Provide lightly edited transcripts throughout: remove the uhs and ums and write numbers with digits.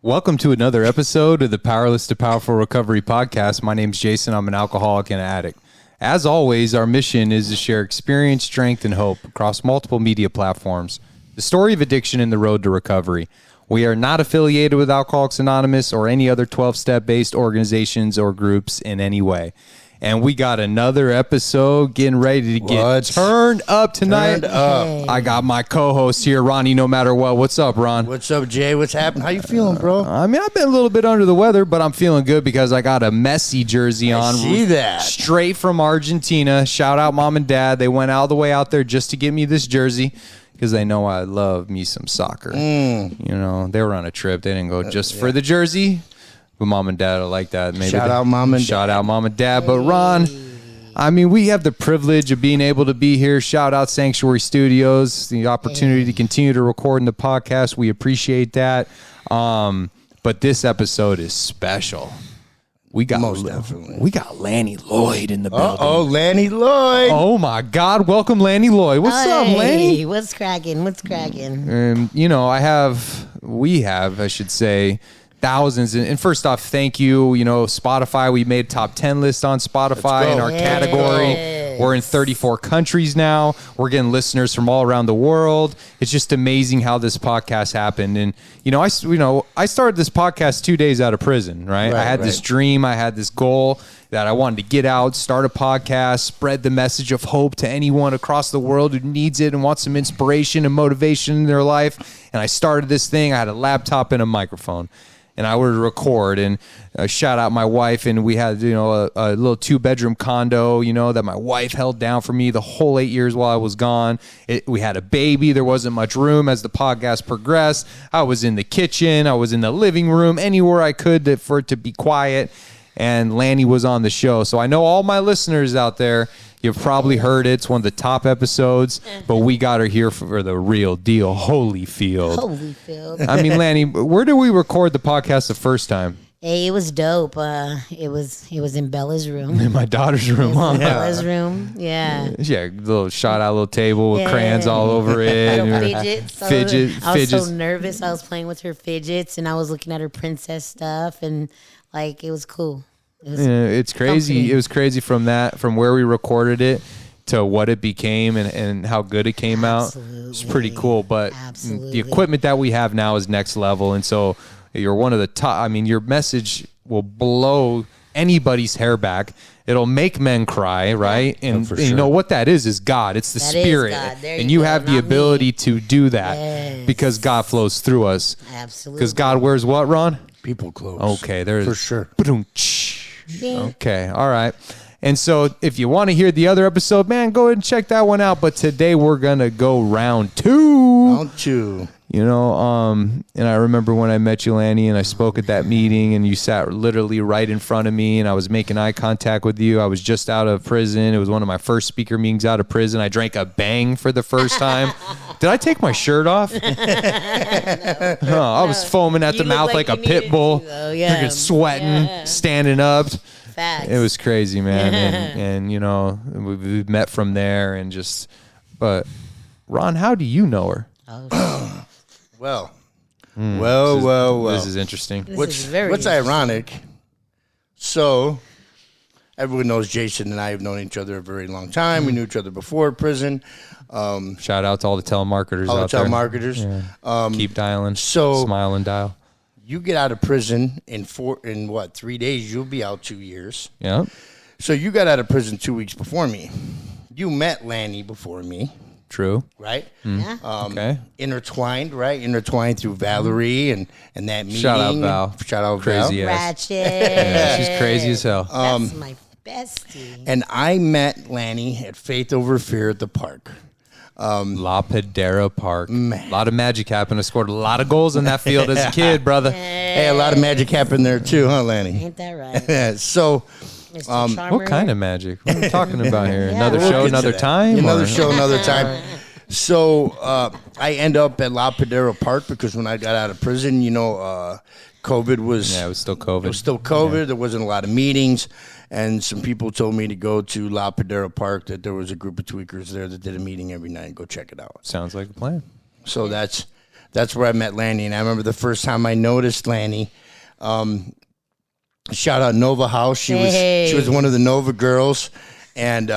Welcome to another episode of the Powerless to Powerful Recovery podcast. My name's Jason. I'm an alcoholic and an addict. As always, our mission is to share experience, strength, and hope across multiple media platforms. The story of addiction and the road to recovery. We are not affiliated with Alcoholics Anonymous or any other 12-step based organizations or groups in any way. And we got another episode getting ready to get turned up tonight. I got my co-host here, Ronnie, no matter what. What's up, Ron? What's up, Jay? What's happening? How you feeling, bro? I mean, I've been a little bit under the weather, but I'm feeling good because I got a Messi jersey on. I see that. Straight from Argentina. Shout out Mom and Dad. They went all the way out there just to get me this jersey because they know I love me some soccer. You know, they were on a trip. They didn't go just for the jersey. But Mom and Dad are like that. Maybe Shout out Mom and Dad. But Ron, I mean, we have the privilege of being able to be here. Shout out Sanctuary Studios, the opportunity to continue to record in the podcast. We appreciate that. But this episode is special. We got Lannie Lloyd in the building. Oh, Lannie Lloyd. Oh my God. Welcome, Lannie Lloyd. What's up, Lannie? What's cracking? You know, we have, I should say, thousands. And first off, thank you. You know, Spotify, we made top 10 list on Spotify in our category. We're in 34 countries now. We're getting listeners from all around the world. It's just amazing how this podcast happened. And, I started this podcast 2 days out of prison, right? I had this dream. I had this goal that I wanted to get out, start a podcast, spread the message of hope to anyone across the world who needs it and wants some inspiration and motivation in their life. And I started this thing. I had a laptop and a microphone. And I would record and shout out my wife. And we had, a little 2-bedroom condo, that my wife held down for me the whole 8 years while I was gone. We had a baby. There wasn't much room as the podcast progressed. I was in the kitchen. I was in the living room, anywhere I could for it to be quiet. And Lannie was on the show. So I know all my listeners out there, you've probably heard it. It's one of the top episodes, but we got her here for the real deal, Holyfield. I mean, Lannie, where did we record the podcast the first time? Hey, it was dope. It was in Bella's room. In my daughter's room, huh? Bella's room, yeah. Yeah, little shot out, little table with crayons all over it. Fidgets. I was so nervous. I was playing with her fidgets, and I was looking at her princess stuff, and it was cool. It's crazy. Company. It was crazy from where we recorded it to what it became and how good it came out. It's pretty cool. But the equipment that we have now is next level. And so you're one of the top. I mean, your message will blow anybody's hair back. It'll make men cry, right? And you know what that is God. It's the Spirit. And you have the ability to do that because God flows through us. Absolutely. Because God wears what, Ron? People clothes. Okay, there's for sure. Okay, all right. And so if you want to hear the other episode, man, go ahead and check that one out. But today we're going to go round two. And I remember when I met you, Lannie, and I spoke at that meeting, and you sat literally right in front of me, and I was making eye contact with you. I was just out of prison. It was one of my first speaker meetings out of prison. I drank a Bang for the first time. Did I take my shirt off? I was foaming at the mouth like a pit bull, freaking sweating, standing up. Facts. It was crazy, man. and we met from there but Ron, how do you know her? Well. This is interesting. What's ironic? So, everyone knows Jason and I have known each other a very long time. We knew each other before prison. Shout out to all the telemarketers out there. Telemarketers. Keep dialing. Smile and dial. You get out of prison in 3 days, you'll be out 2 years. Yeah. So you got out of prison 2 weeks before me. You met Lannie before me. True. Right? Yeah. Okay. Intertwined through Valerie and that meeting. Shout out Val. Crazy Val. ass. Yeah, she's crazy as hell. That's my bestie. And I met Lannie at Faith Over Fear at the park. La Pedera Park. Man. A lot of magic happened. I scored a lot of goals in that field as a kid, brother. Hey, a lot of magic happened there too, huh, Lannie? Ain't that right? So, what kind of magic? What are we talking about here? Another show, another time? Another show, another time. So, I end up at La Pedera Park because when I got out of prison, COVID was... Yeah, it was still COVID. It was still COVID. Yeah. There wasn't a lot of meetings. And some people told me to go to La Pedera Park, that there was a group of tweakers there that did a meeting every night and go check it out. Sounds like a plan. So that's That's where I met Lannie. And I remember the first time I noticed Lannie. Shout out Nova House. She was one of the Nova girls, and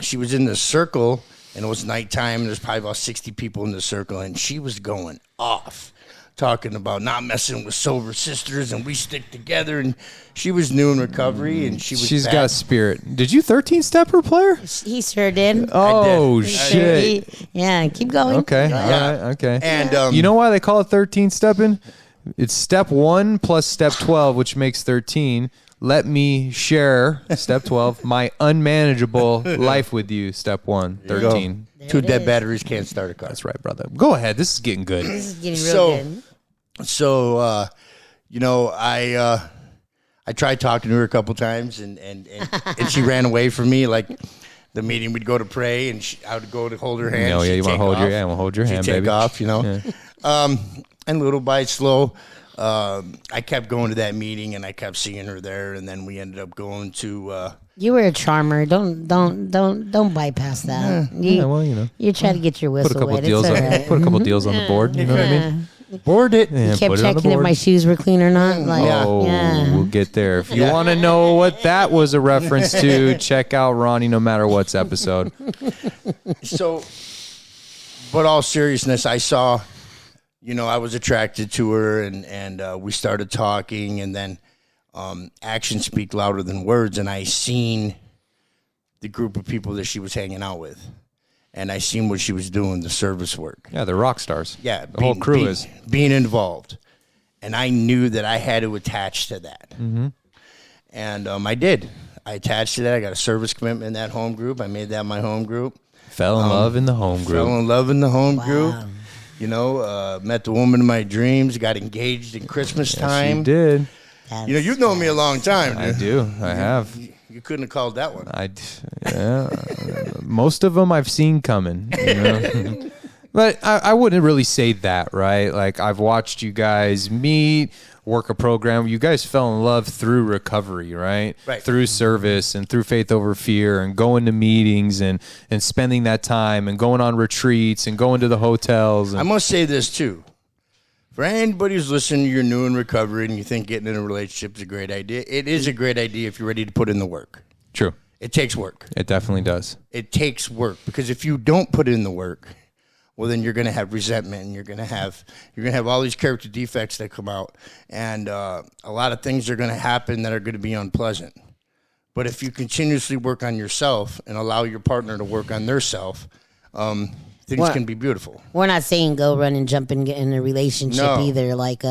she was in the circle, and it was nighttime, and there's probably about 60 people in the circle, and she was going off, talking about not messing with sober sisters, and we stick together, and she was new in recovery, and she's got spirit. Did you 13-step her, player? He sure did. Oh, shit. Yeah, keep going. Okay, all right, okay. And you know why they call it 13-stepping? It's step 1 plus step 12, which makes 13. Let me share, step 12, my unmanageable life with you, step 1, 13. Two dead batteries can't start a car. That's right, brother. Go ahead. This is getting good. This is getting real good. So, you know, I tried talking to her a couple times, and she ran away from me. Like, the meeting, we'd go to pray, and I would go to hold her hand. No, yeah, you want to hold your hand. We'll hold your hand, baby. She'd take off, you know. Yeah. And little by slow, I kept going to that meeting, and I kept seeing her there, and then we ended up going to. You were a charmer. Don't bypass that. Well, you know, you try to get your whistle. Put a couple deals on. Right. Put a couple deals on the board. You know what I mean? Board it. You kept checking if my shoes were clean or not. Like, we'll get there. If you want to know what that was a reference to, check out Ronnie No Matter What's episode. So, but all seriousness, I saw, you know, I was attracted to her, and we started talking, and then actions speak louder than words, and I seen the group of people that she was hanging out with. And I seen what she was doing, the service work. Yeah, they're rock stars. Yeah. The whole crew is. Being involved. And I knew that I had to attach to that. Mm-hmm. And I did. I attached to that. I got a service commitment in that home group. I made that my home group. Fell in love in the home group. Fell in love in the home group. You know, met the woman of my dreams. Got engaged in Christmas time. You did. You know, you've known me a long time. Dude. I do. I have. You couldn't have called that one. Most of them I've seen coming. You know? But I wouldn't really say that, right? Like, I've watched you guys meet, work a program. You guys fell in love through recovery, right? Right. Through service and through faith over fear and going to meetings and spending that time and going on retreats and going to the hotels. I must say this, too. For anybody who's listening, you're new in recovery and you think getting in a relationship is a great idea. It is a great idea if you're ready to put in the work. True. It takes work. It definitely does. It takes work, because if you don't put in the work, well, then you're going to have resentment, and you're going to have all these character defects that come out, and a lot of things are going to happen that are going to be unpleasant. But if you continuously work on yourself and allow your partner to work on their self, things can be beautiful. We're not saying go run and jump and get in a relationship either. Like,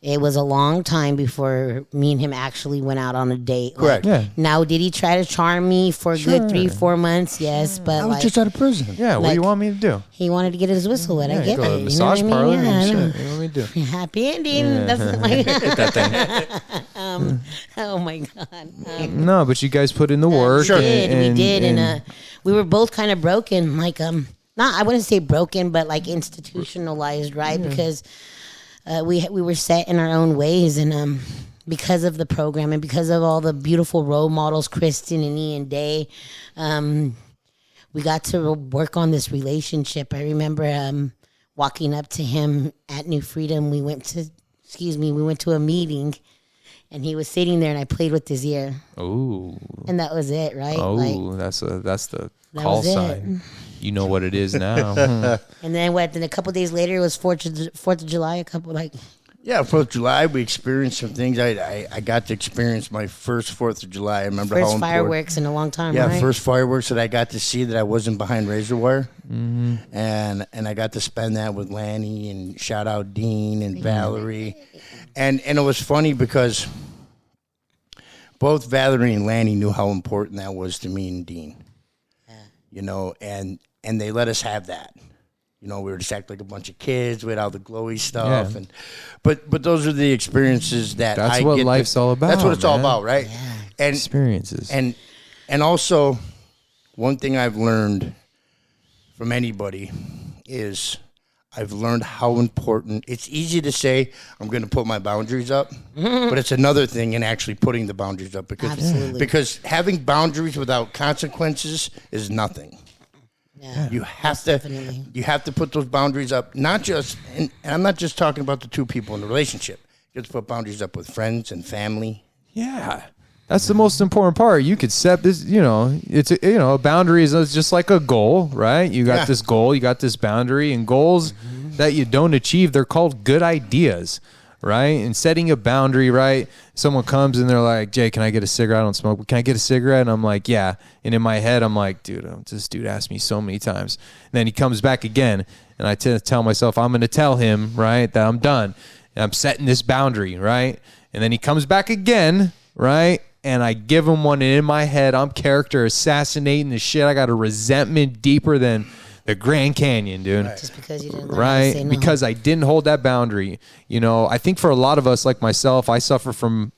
it was a long time before me and him actually went out on a date. Correct. Like, now, did he try to charm me for a good 3-4 months? Yes, but I was just out of prison. Yeah, what do you want me to do? He wanted to get his whistle wet. I get go to it. the massage parlor and shit. What do you want me to do? Happy ending. Yeah. That's like that thing. Oh my God. No, but you guys put in the work. We did, and we were both kind of broken. Like, I wouldn't say broken, but like institutionalized, right? Yeah. Because we were set in our own ways, and because of the program and because of all the beautiful role models, Kristen and Ian Day, we got to work on this relationship. I remember walking up to him at New Freedom. We went to a meeting, and he was sitting there, and I played with his ear. Oh, and that was it, right? Oh, that's the call sign. You know what it is now. And then Then a couple days later, it was 4th of July. 4th of July, we experienced some things. I got to experience my first 4th of July. I remember first fireworks in a long time. Yeah, right? First fireworks that I got to see that I wasn't behind razor wire, and I got to spend that with Lannie, and shout out Dean and Valerie, and it was funny because both Valerie and Lannie knew how important that was to me and Dean. You know, and they let us have that. You know, we were just acting like a bunch of kids. We had all the glowy stuff, but those are the experiences that that's what life's all about. That's what it's all about, right? Yeah. And experiences, and also one thing I've learned from anybody is I've learned how important. It's easy to say I'm going to put my boundaries up, but it's another thing in actually putting the boundaries up, because having boundaries without consequences is nothing. Yeah, you have to definitely. you have to put those boundaries up. Not just, and I'm not just talking about the two people in the relationship. You have to put boundaries up with friends and family. Yeah. That's the most important part. You could set this, it's a boundary is just like a goal, right? You got this goal, you got this boundary, and goals that you don't achieve, they're called good ideas, right? And setting a boundary, right? Someone comes and they're like, Jay, can I get a cigarette? I don't smoke. Can I get a cigarette? And I'm like, yeah. And in my head, I'm like, dude, this dude asked me so many times. And then he comes back again, and I tell myself, I'm going to tell him, right, that I'm done. And I'm setting this boundary, right? And then he comes back again, right? And I give him one, and in my head, I'm character assassinating the shit. I got a resentment deeper than the Grand Canyon, dude. Just because you didn't learn how to say no. Because I didn't hold that boundary. I think for a lot of us, like myself, I suffer from,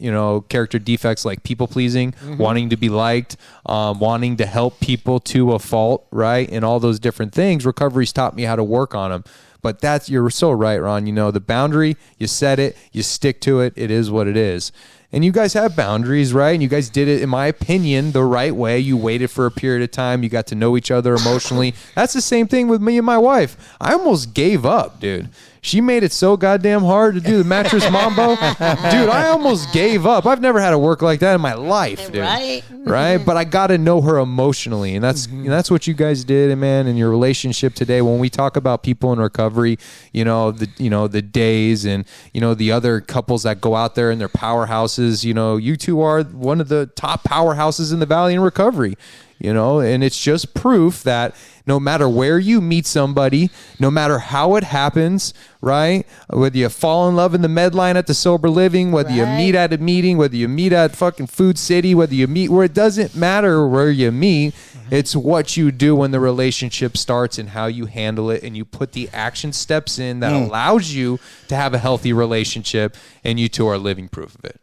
character defects like people pleasing, wanting to be liked, wanting to help people to a fault, right? And all those different things. Recovery's taught me how to work on them. But you're so right, Ron. The boundary, you set it, you stick to it. It is what it is. And you guys have boundaries, right? And you guys did it, in my opinion, the right way. You waited for a period of time. You got to know each other emotionally. That's the same thing with me and my wife. I almost gave up, dude. She made it so goddamn hard to do the mattress mambo. Dude, I almost gave up. I've never had to work like that in my life, dude. Right? But I got to know her emotionally. And that's what you guys did, and man, in your relationship today. When we talk about people in recovery, the days and, the other couples that go out there in their powerhouses, you two are one of the top powerhouses in the Valley in recovery. And it's just proof that no matter where you meet somebody, no matter how it happens, right? Whether you fall in love in the Medline at the Sober Living, whether you meet at a meeting, whether you meet at fucking Food City, whether you meet where, it doesn't matter where you meet. It's what you do when the relationship starts and how you handle it, and you put the action steps in that allows you to have a healthy relationship, and you two are living proof of it.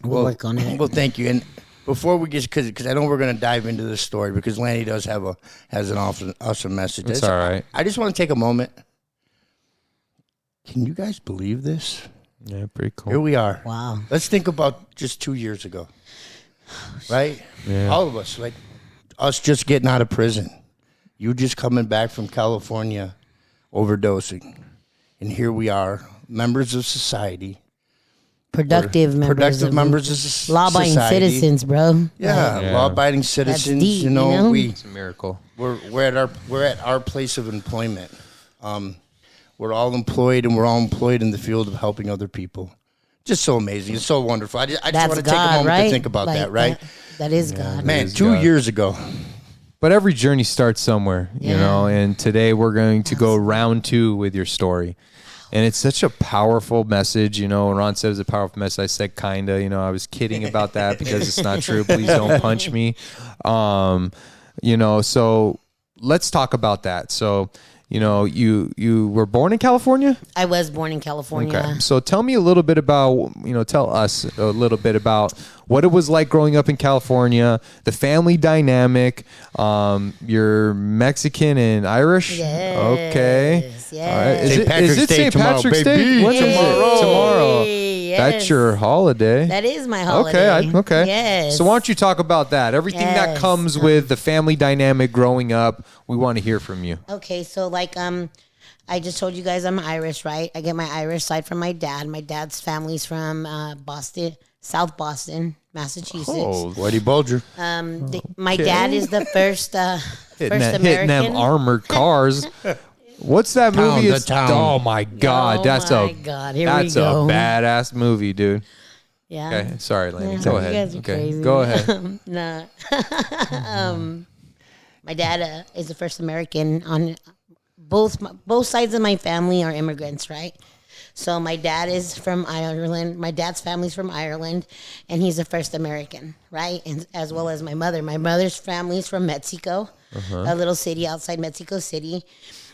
We'll work on it. Well, thank you. And before we get, because I know we're going to dive into this story, because Lannie does has an awesome message. That's all right. I just want to take a moment. Can you guys believe this? Yeah, pretty cool. Here we are. Wow. Let's think about just 2 years ago, right? Yeah. All of us, like us just getting out of prison. You just coming back from California overdosing. And here we are, members of society. Productive members of society. Law-abiding citizens, bro. Yeah, law-abiding citizens. Deep, It's a miracle. We're at our place of employment. We're all employed, and we're all employed in the field of helping other people. Just so amazing. It's so wonderful. I just want to take a moment to think about that, right? That is God. Man, 2 years ago. But every journey starts somewhere, and today we're going to go round 2 with your story. And it's such a powerful message, when Ron said it's a powerful message, I said kinda, I was kidding about that because it's not true. Please don't punch me. So let's talk about that. So, you were born in California? I was born in California. Okay. So tell me a little bit about, tell us a little bit about what it was like growing up in California, the family dynamic. You're Mexican and Irish? Yes. Okay. Yes. All right. Is it St. Patrick's Day? When's tomorrow? Yes. That's your holiday. That is my holiday. Okay. Yes. So why don't you talk about that? Everything that comes with the family dynamic growing up, we want to hear from you. Okay, so I just told you guys I'm Irish, right? I get my Irish side from my dad. My dad's family's from Boston, South Boston, Massachusetts. Oh, Whitey Bulger. My dad is the first American. Hitting them armored cars. What's that movie? The Town. Oh my God, that's a badass movie, dude. Yeah. Okay, sorry, Lannie. Yeah, Go you ahead. guys are Okay, crazy. go ahead. Nah. My dad is the first American on both sides of my family are immigrants, right? So my dad is from Ireland. My dad's family's from Ireland, and he's the first American, right? And as well as my mother. My mother's family's from Mexico, a little city outside Mexico City.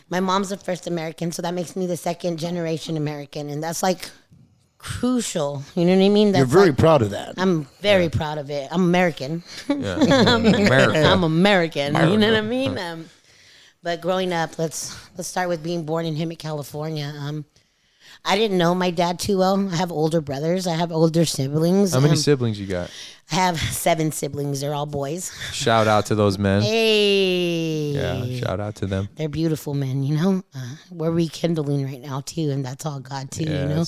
My mom's the first American, so that makes me the second generation American, and that's crucial. You know what I mean? That's You're very proud of that. I'm very proud of it. I'm American. Yeah. I'm American. You know what I mean? But growing up, let's start with being born in Hemet, California. I didn't know my dad too well. I have older brothers. I have older siblings. How many siblings you got? I have 7 siblings. They're all boys. Shout out to those men. Hey. Yeah, shout out to them. They're beautiful men, you know. We're rekindling right now too, and that's all God too, you know.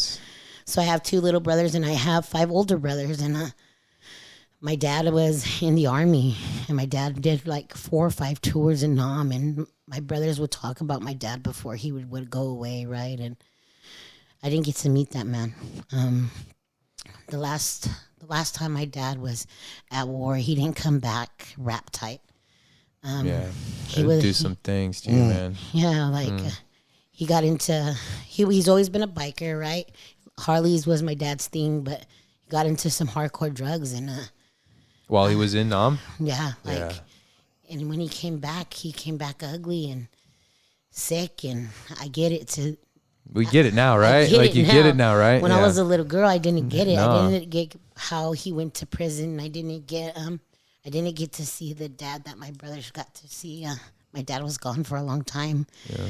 So I have 2 little brothers, and I have 5 older brothers, and my dad was in the Army, and my dad did like 4 or 5 tours in Nam, and my brothers would talk about my dad before he would go away, right? And I didn't get to meet that man. The last time my dad was at war, he didn't come back rap tight. He would do some things to you, man. Yeah, like he got into. He's always been a biker, right? Harleys was my dad's thing, but he got into some hardcore drugs and. While he was in Nam? Yeah, and when he came back ugly and sick, and I get it. We get it now, right? Like you get it now, right? When I was a little girl, I didn't get it. No. I didn't get how he went to prison. I didn't get to see the dad that my brothers got to see. My dad was gone for a long time. Yeah.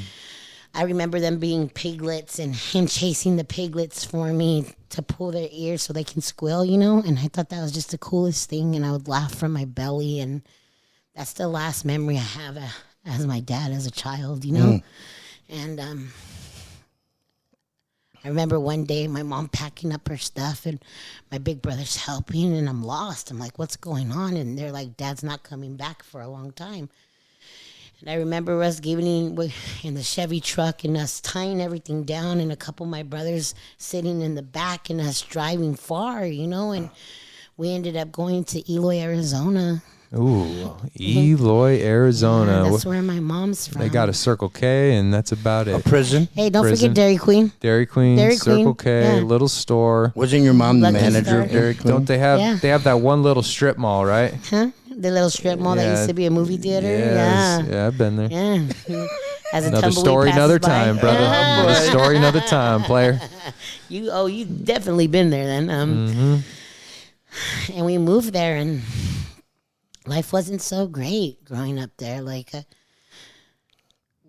I remember them being piglets and him chasing the piglets for me to pull their ears so they can squeal, you know? And I thought that was just the coolest thing, and I would laugh from my belly, and that's the last memory I have as my dad as a child, you know? And I remember one day my mom packing up her stuff and my big brother's helping, and I'm lost. I'm like, what's going on? And they're like, Dad's not coming back for a long time. And I remember us getting in the Chevy truck and us tying everything down, and a couple of my brothers sitting in the back and us driving far, you know, and we ended up going to Eloy, Arizona. Ooh, Eloy, Arizona. Yeah, that's where my mom's from. They got a Circle K, and that's about it. A prison? Hey, don't forget Dairy Queen. Dairy Queen, Circle K, little store. Wasn't your mom the manager of Dairy Queen? Don't they have? Yeah. They have that one little strip mall, right? Huh? The little strip mall that used to be a movie theater. Yeah, I've been there. Yeah. As another story, another time, brother. Another story, another time, player. You definitely been there then. And we moved there, and life wasn't so great growing up there. Like,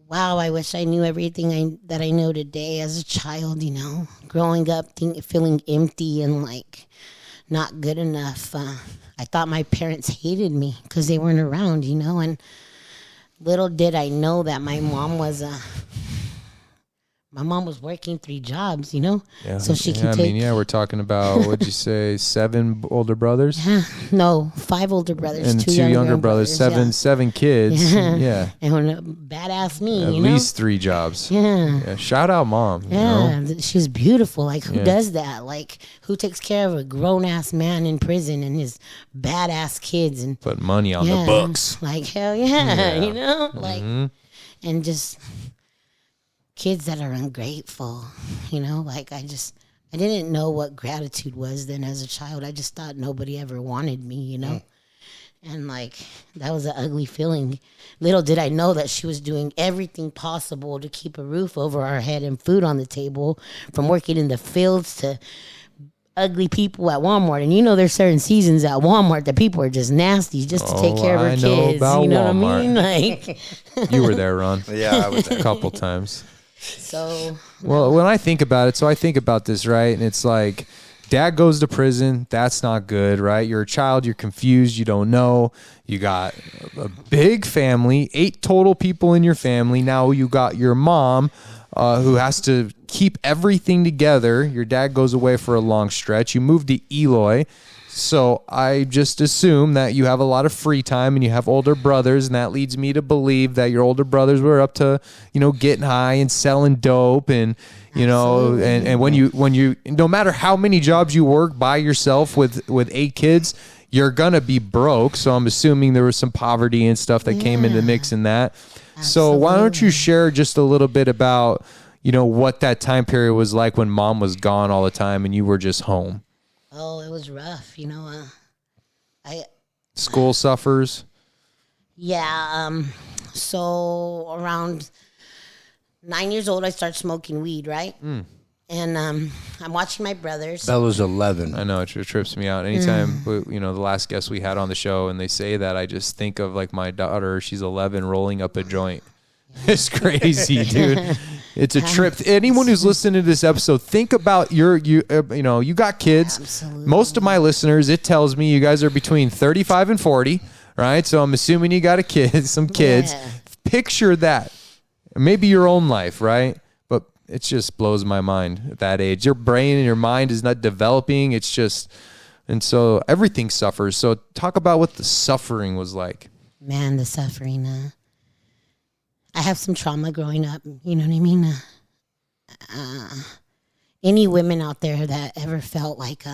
wow, I wish I knew everything that I know today as a child, you know. Growing up, feeling empty and, like, not good enough. I thought my parents hated me because they weren't around, you know. And little did I know that my mom was working 3 jobs, you know, so she can take. We're talking about, what'd you say, 7 older brothers? No, 5 older brothers, and 2 younger brothers, 7 kids. Yeah. And badass me, At least 3 jobs. Yeah. Shout out mom. Yeah. You know? She's beautiful. Like, who does that? Like, who takes care of a grown ass man in prison and his badass kids and put money on the books? Like, hell yeah. You know, like, and just kids that are ungrateful, you know, like I didn't know what gratitude was then as a child. I just thought nobody ever wanted me, you know, and like that was an ugly feeling. Little did I know that she was doing everything possible to keep a roof over our head and food on the table, from working in the fields to ugly people at Walmart. And you know, there's certain seasons at Walmart that people are just nasty just to take care of her kids. You know Walmart. What I mean? Like, you were there, Ron. Yeah, I was there a couple times. So, well, when I think about it, I think about this, right? And it's like, dad goes to prison. That's not good, right? You're a child. You're confused. You don't know. You got a big family, 8 total people in your family. Now you got your mom, who has to keep everything together. Your dad goes away for a long stretch. You move to Eloy. So I just assume that you have a lot of free time and you have older brothers, and that leads me to believe that your older brothers were up to, you know, getting high and selling dope, and you know, and when you no matter how many jobs you work by yourself with 8 kids, you're gonna be broke. So I'm assuming there was some poverty and stuff that came into the mix in that. Absolutely. So why don't you share just a little bit about, you know, what that time period was like when mom was gone all the time and you were just home? Oh, it was rough, you know. School suffers. Yeah. So around 9 years old, I started smoking weed, right? And I'm watching my brothers. Bella's 11. I know, it trips me out. Anytime, you know, the last guest we had on the show, and they say that, I just think of like my daughter. She's 11, rolling up a joint. It's crazy, dude. It's a trip. Anyone who's listening to this episode, think about you got kids. Absolutely. Most of my listeners, it tells me you guys are between 35 and 40, right? So I'm assuming you got some kids. Yeah. Picture that. Maybe your own life, right? But it just blows my mind at that age. Your brain and your mind is not developing. It's just, and so everything suffers. So talk about what the suffering was like. Man, the suffering. I have some trauma growing up. You know what I mean? Any women out there that ever felt like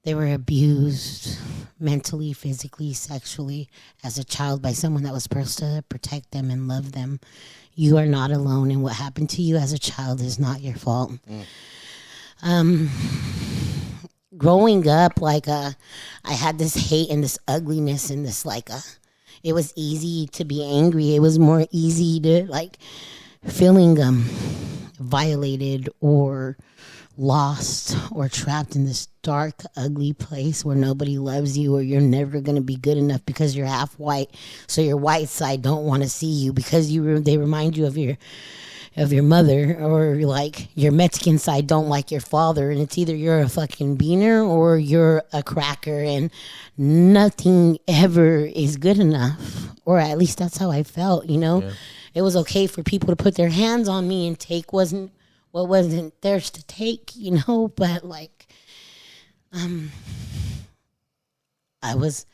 they were abused mentally, physically, sexually as a child by someone that was supposed to protect them and love them, you are not alone. And what happened to you as a child is not your fault. Growing up, I had this hate and this ugliness and this it was easy to be angry. It was more easy to feeling violated or lost or trapped in this dark, ugly place where nobody loves you or you're never going to be good enough because you're half white. So your white side don't want to see you because they remind you of your mother, or your Mexican side don't like your father, and it's either you're a fucking beaner or you're a cracker, and nothing ever is good enough, or at least that's how I felt. Yeah. It was okay for people to put their hands on me and take what wasn't theirs to take, but I was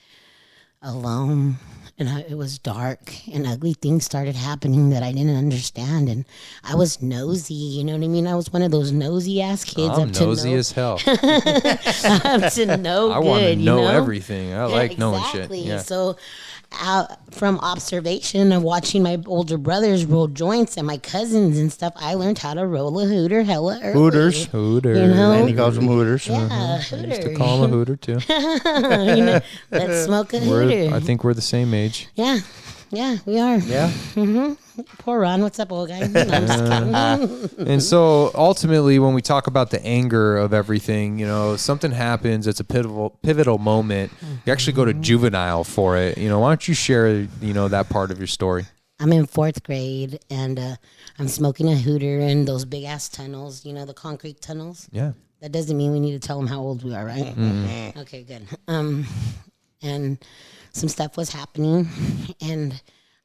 alone. And it was dark, and ugly things started happening that I didn't understand. And I was nosy, you know what I mean? I was one of those nosy ass kids. I'm nosy as hell. Up to no I want to know everything. I like knowing shit. Yeah. So from observation of watching my older brothers roll joints and my cousins and stuff, I learned how to roll a hooter hella early. Hooters. And he calls them Hooters. Yeah, hooter. I used to call him a hooter too. Let's smoke a hooter. I think we're the same age. Yeah, we are. Yeah. Mm-hmm. Poor Ron. What's up, old guy? No, I'm just kidding. And so ultimately, when we talk about the anger of everything, something happens. It's a pivotal moment. You actually go to juvenile for it. Why don't you share, that part of your story? I'm in 4th grade, and I'm smoking a hooter in those big ass tunnels. The concrete tunnels. Yeah. That doesn't mean we need to tell them how old we are, right? Mm-hmm. Okay, good. And some stuff was happening, and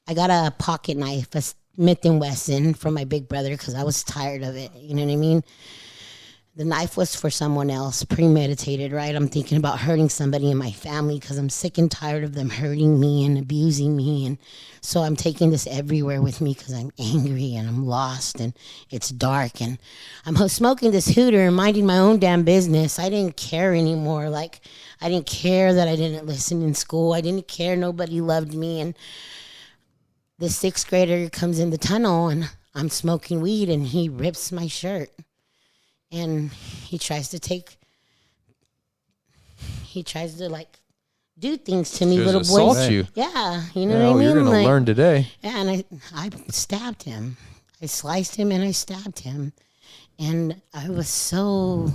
I got a pocket knife, a Smith & Wesson from my big brother because I was tired of it. You know what I mean? The knife was for someone else, premeditated, right? I'm thinking about hurting somebody in my family because I'm sick and tired of them hurting me and abusing me. And so I'm taking this everywhere with me because I'm angry and I'm lost and it's dark. And I'm smoking this hooter and minding my own damn business. I didn't care anymore. I didn't care that I didn't listen in school. I didn't care nobody loved me. And the 6th grader comes in the tunnel, and I'm smoking weed, and he rips my shirt. And he tries to do things to me, little boy. Assault you. Yeah, you know what I mean? You're going to learn today. Yeah, and I stabbed him. I sliced him, and I stabbed him. And I was so...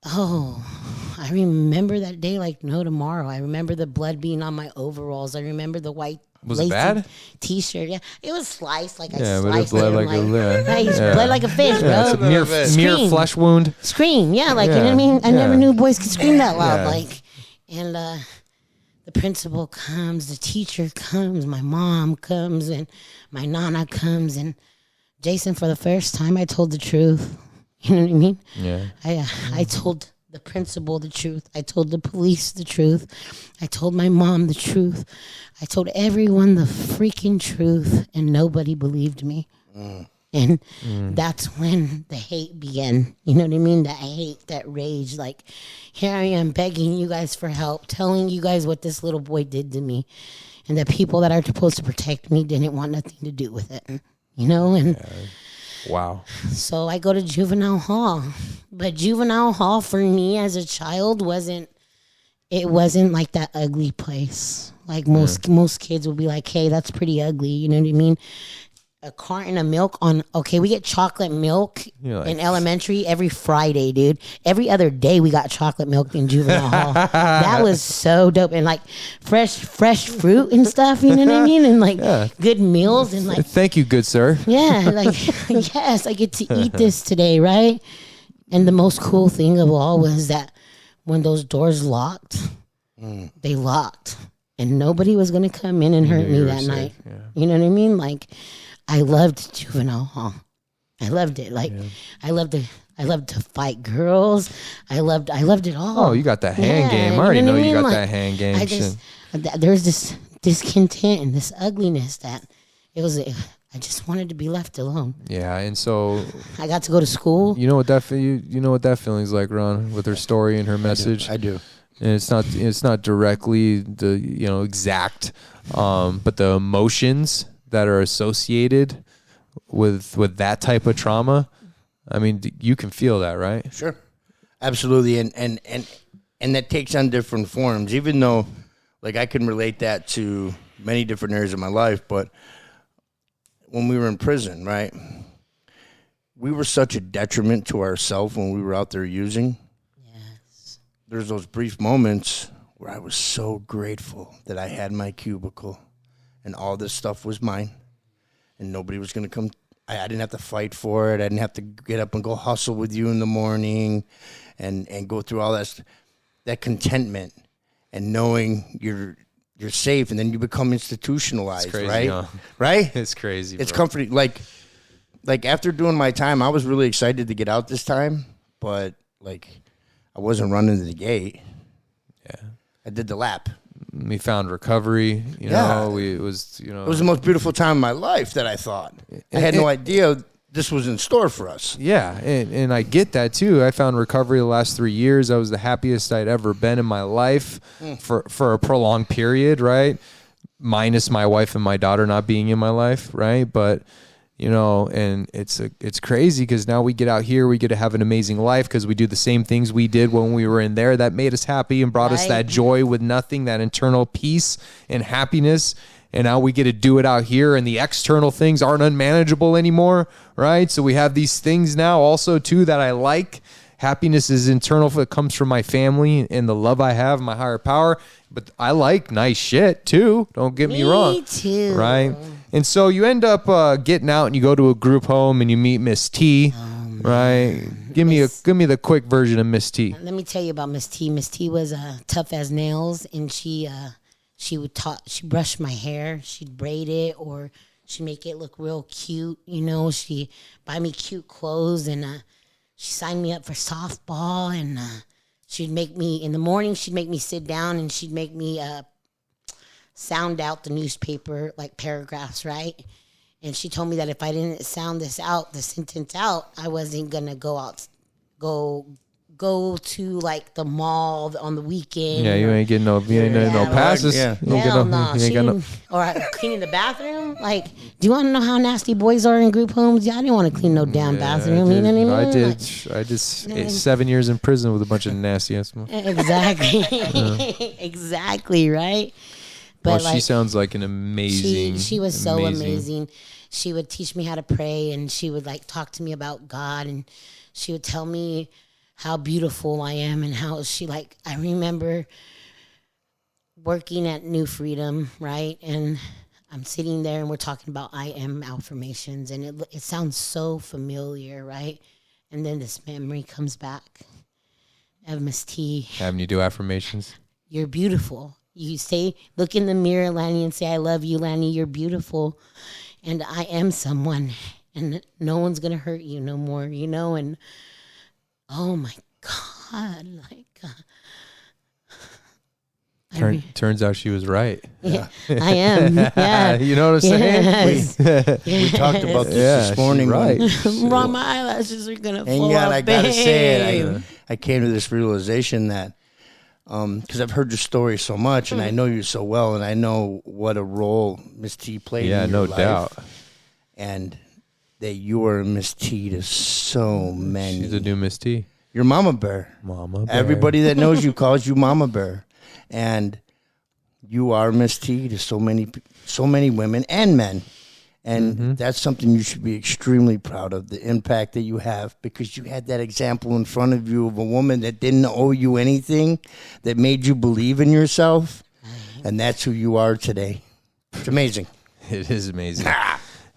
I remember that day like no tomorrow. I remember the blood being on my overalls. I remember the white Was it bad? T-shirt. Yeah, it was sliced like yeah, I but sliced it bled him. Bled like a fish, bro. Yeah, it's a mere flesh wound. Scream, yeah, you know what I mean. I never knew boys could scream that loud, And the principal comes, the teacher comes, my mom comes, and my nana comes, and Jason, for the first time, I told the truth. You know what I mean? Yeah. I told the principal the truth. I told the police the truth. I told my mom the truth. I told everyone the freaking truth, and nobody believed me. And that's when the hate began. You know what I mean? That hate, that rage. Here I am begging you guys for help, telling you guys what this little boy did to me. And the people that are supposed to protect me didn't want nothing to do with it. And wow. So I go to juvenile hall. But juvenile hall for me as a child wasn't like that ugly place. Most kids would be like, hey, that's pretty ugly. You know what I mean? a carton of milk on. Okay, we get chocolate milk Like, in elementary every Friday, dude. Every other day we got chocolate milk in juvenile hall. That was so dope, and like fresh fruit and stuff. You know what I mean? And like good meals and like. Thank you, good sir. Yeah, like yes, I get to eat this today, right? And the most cool thing of all was that when those doors locked, they locked, and nobody was gonna come in and hurt me that night. Yeah. You know what I mean? Like. I loved juvenile hall. I loved it. Like I loved to fight girls. I loved it all. Oh, you got that hand game. I already know you got that hand game. There's this discontent and this ugliness that it was. I just wanted to be left alone. Yeah, and so I got to go to school. You know what that feeling's like, Ron, with her story and her message. I do. And it's not directly the exact, but the emotions that are associated with that type of trauma. I mean, you can feel that, right? Sure, absolutely, and that takes on different forms. Even though, like, I can relate that to many different areas of my life, but when we were in prison, right, we were such a detriment to ourselves when we were out there using. Yes, There's those brief moments where I was so grateful that I had my cubicle. And all this stuff was mine, and nobody was going to come. I didn't have to fight for it. I didn't have to get up and go hustle with you in the morning, and go through all that contentment, and knowing you're safe, and then you become institutionalized, crazy, right? huh? Right? It's crazy. It's bro. comforting. Like after doing my time, I was really excited to get out this time, but like I wasn't running to the gate. Yeah, I did the lap. We found recovery, it was the most beautiful time of my life that I thought. I had no idea this was in store for us. Yeah, and I get that too. I found recovery the last 3 years. I was the happiest I'd ever been in my life for a prolonged period, right? Minus my wife and my daughter not being in my life, right? But and it's crazy because now we get out here, we get to have an amazing life because we do the same things we did when we were in there that made us happy and brought us that joy with nothing, that internal peace and happiness. And now we get to do it out here, and the external things aren't unmanageable anymore, right? So we have these things now also too that I like. Happiness is internal. It comes from my family and the love I have, my higher power. But I like nice shit too. Don't get me wrong. Me too. Right? And so you end up getting out and you go to a group home and you meet Miss T, right? Give me the quick version of Miss T. Let me tell you about Miss T. Miss T was tough as nails, and she brushed my hair, she'd braid it, or she'd make it look real cute. She buy me cute clothes, and she signed me up for softball, and she'd make me in the morning. She'd make me sit down, and she'd make me sound out the newspaper, like paragraphs, right? And she told me that if I didn't sound the sentence out, I wasn't gonna go to like the mall on the weekend. Yeah, you ain't getting no passes. Yeah. Hell no. Or cleaning the bathroom. Like, do you want to know how nasty boys are in group homes? Yeah, I didn't want to clean no damn bathroom. You know what I mean? I did 7 years in prison with a bunch of nasty ass. Exactly. Exactly, right? But she sounds like an amazing. She was so amazing. She would teach me how to pray, and she would like talk to me about God, and she would tell me how beautiful I am, and how I remember working at New Freedom, right? And I'm sitting there and we're talking about I am affirmations, and it sounds so familiar, right? And then this memory comes back of Miss T. Having you do affirmations. You're beautiful. You look in the mirror, Lannie, and say, I love you, Lannie. You're beautiful. And I am someone, and no one's going to hurt you no more, and oh my God, Turns out she was right. Yeah. I am. Yeah. You know what I'm yes. saying? We talked about this morning. Right. Bro, my eyelashes are going to fall And yet, off, I got to say babe. it. I came to this realization that because I've heard your story so much, and I know you so well, and I know what a role Miss T played in your life. Doubt. And that you are Miss T to so many. She's a new Miss T. You're Mama Bear. Mama Bear. Everybody that knows you calls you Mama Bear. And you are Miss T to so many women and men. And that's something you should be extremely proud of, the impact that you have, because you had that example in front of you of a woman that didn't owe you anything, that made you believe in yourself, and that's who you are today. It's amazing. It is amazing.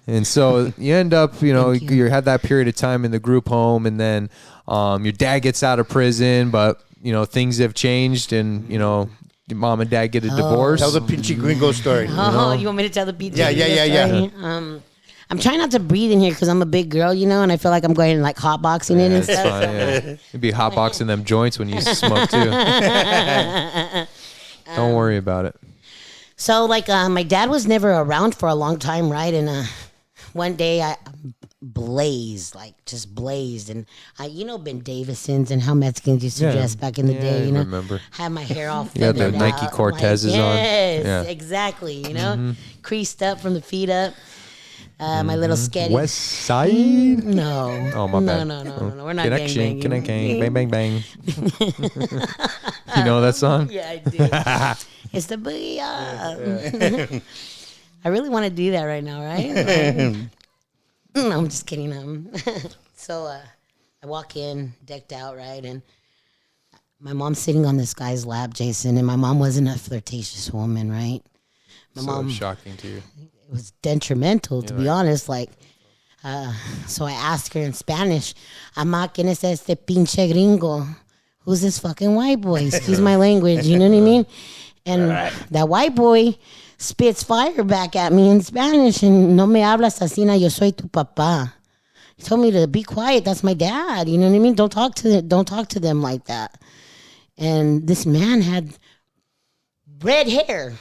And so you end up, you had that period of time in the group home, and then your dad gets out of prison, but, things have changed, and, your mom and dad get a divorce. Tell the Pinchy Gringo story. You want me to tell the Pinchy Yeah. story? I'm trying not to breathe in here because I'm a big girl, and I feel like I'm going like hotboxing it and stuff. Fine, yeah. You'd be hotboxing them joints when you smoke too. Don't worry about it. So my dad was never around for a long time, right? And one day I just blazed, and Ben Davison's and how Mexicans used to dress back in the day, I remember. Had my hair all You had the feathered Nike out, Cortezes on. Yes, exactly. Creased up from the feet up. My little sketty. West Side? No. Oh, my bad. No. We're not Connection, gangbanging. bang, bang, bang. You know that song? Yeah, I do. It's the booyah. I really want to do that right now, right? No, I'm just kidding. So I walk in, decked out, right? And my mom's sitting on this guy's lap, Jason, and my mom wasn't a flirtatious woman, right? My mom, shocking to you. it was detrimental, to be honest. So I asked her in Spanish, "Ama, ¿quién es este pinche gringo? Who's this fucking white boy?" Excuse my language, you know what I mean? And that white boy spits fire back at me in Spanish, and no me hablas así, yo soy tu papá. He told me to be quiet. That's my dad. You know what I mean? Don't talk to them like that. And this man had red hair,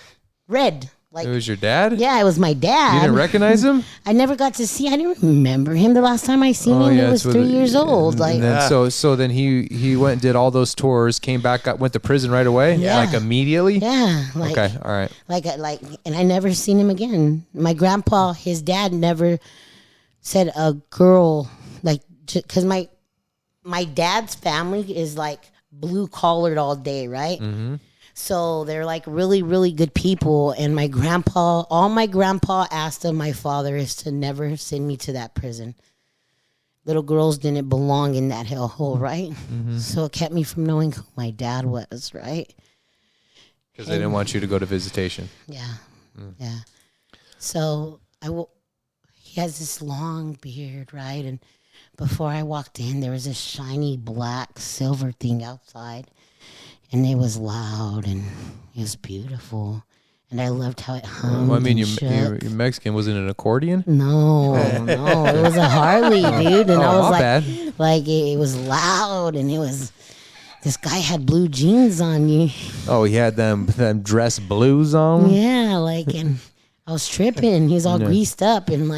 red. It was your dad? Yeah, it was my dad. You didn't recognize him? I never got to see. I didn't remember him. The last time I seen him, he was 3 years old. And then, so then he went and did all those tours, came back, went to prison right away, immediately. Yeah. Okay, all right. And I never seen him again. My grandpa, his dad, never said a girl because my dad's family is blue collared all day, right? Mm-hmm. So they're really, really good people. And all my grandpa asked of my father is to never send me to that prison. Little girls didn't belong in that hellhole, right? Mm-hmm. So it kept me from knowing who my dad was, right? Because they didn't want you to go to visitation. Yeah, yeah. So he has this long beard, right? And before I walked in, there was this shiny black silver thing outside. And it was loud, and it was beautiful. And I loved how it hummed. Well, I mean, you're Mexican. Was it an accordion? No. It was a Harley, dude. And I was bad. It was loud, and it was, this guy had blue jeans on you. Oh, he had them dress blues on? Yeah, and I was tripping. He was all greased up, and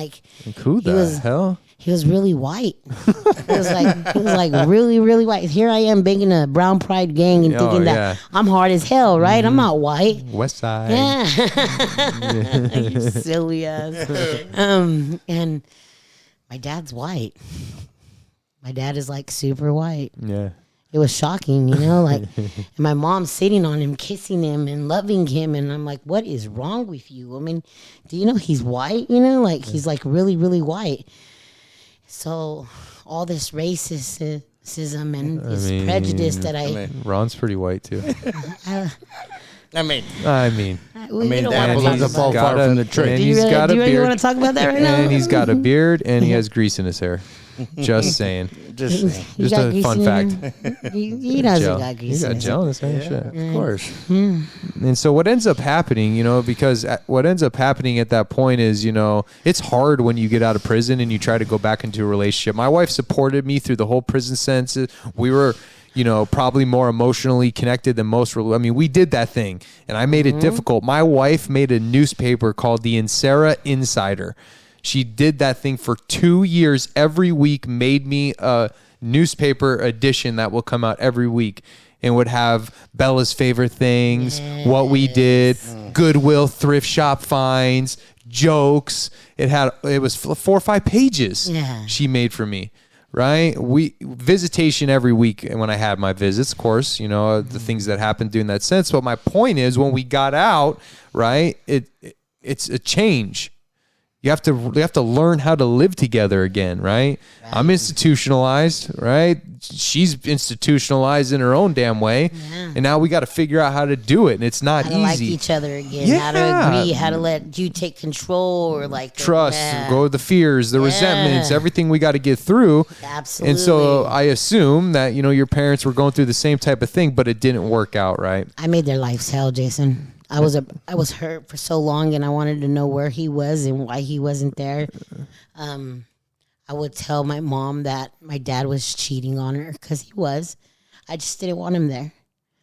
Who the hell? He was really white. He was really, really white. Here I am banging a brown pride gang and thinking that I'm hard as hell, right? Mm-hmm. I'm not white. West Side. Yeah. You silly ass. And my dad's white. My dad is super white. Yeah. It was shocking, and my mom's sitting on him, kissing him and loving him. And I'm like, what is wrong with you? I mean, do you know he's white? He's really, really white. So all this racism and this prejudice that Ron's pretty white too. I mean, that doesn't fall far from the tree. And he's got a beard. Do you really want to talk about that right now? And he's got a beard, and he has grease in his hair. Just saying. Just a fun fact. He doesn't got grease. He got gel in his hair. Shit. Of course. And so what ends up happening, because what ends up happening at that point is, it's hard when you get out of prison and you try to go back into a relationship. My wife supported me through the whole prison sentence. We were, probably more emotionally connected than most. We did that thing, and I made it difficult. My wife made a newspaper called the Insera Insider. She did that thing for 2 years. Every week made me a newspaper edition that will come out every week and would have Bella's favorite things, what we did, Goodwill thrift shop finds, jokes. It was 4 or 5 pages she made for me. Right? Visitation every week. And when I had my visits, of course, the things that happened during that sense. But my point is when we got out, right, it's a change. You have to learn how to live together again, right? I'm institutionalized, right? She's institutionalized in her own damn way, and now we got to figure out how to do it, and it's not how to easy. like each other again, how to agree, how to let you take control, or like trust, go with the fears, the resentments, everything we got to get through. Absolutely. And so I assume that your parents were going through the same type of thing, but it didn't work out, right? I made their lives hell, Jason. I was hurt for so long, and I wanted to know where he was and why he wasn't there. I would tell my mom that my dad was cheating on her, because he was. I just didn't want him there.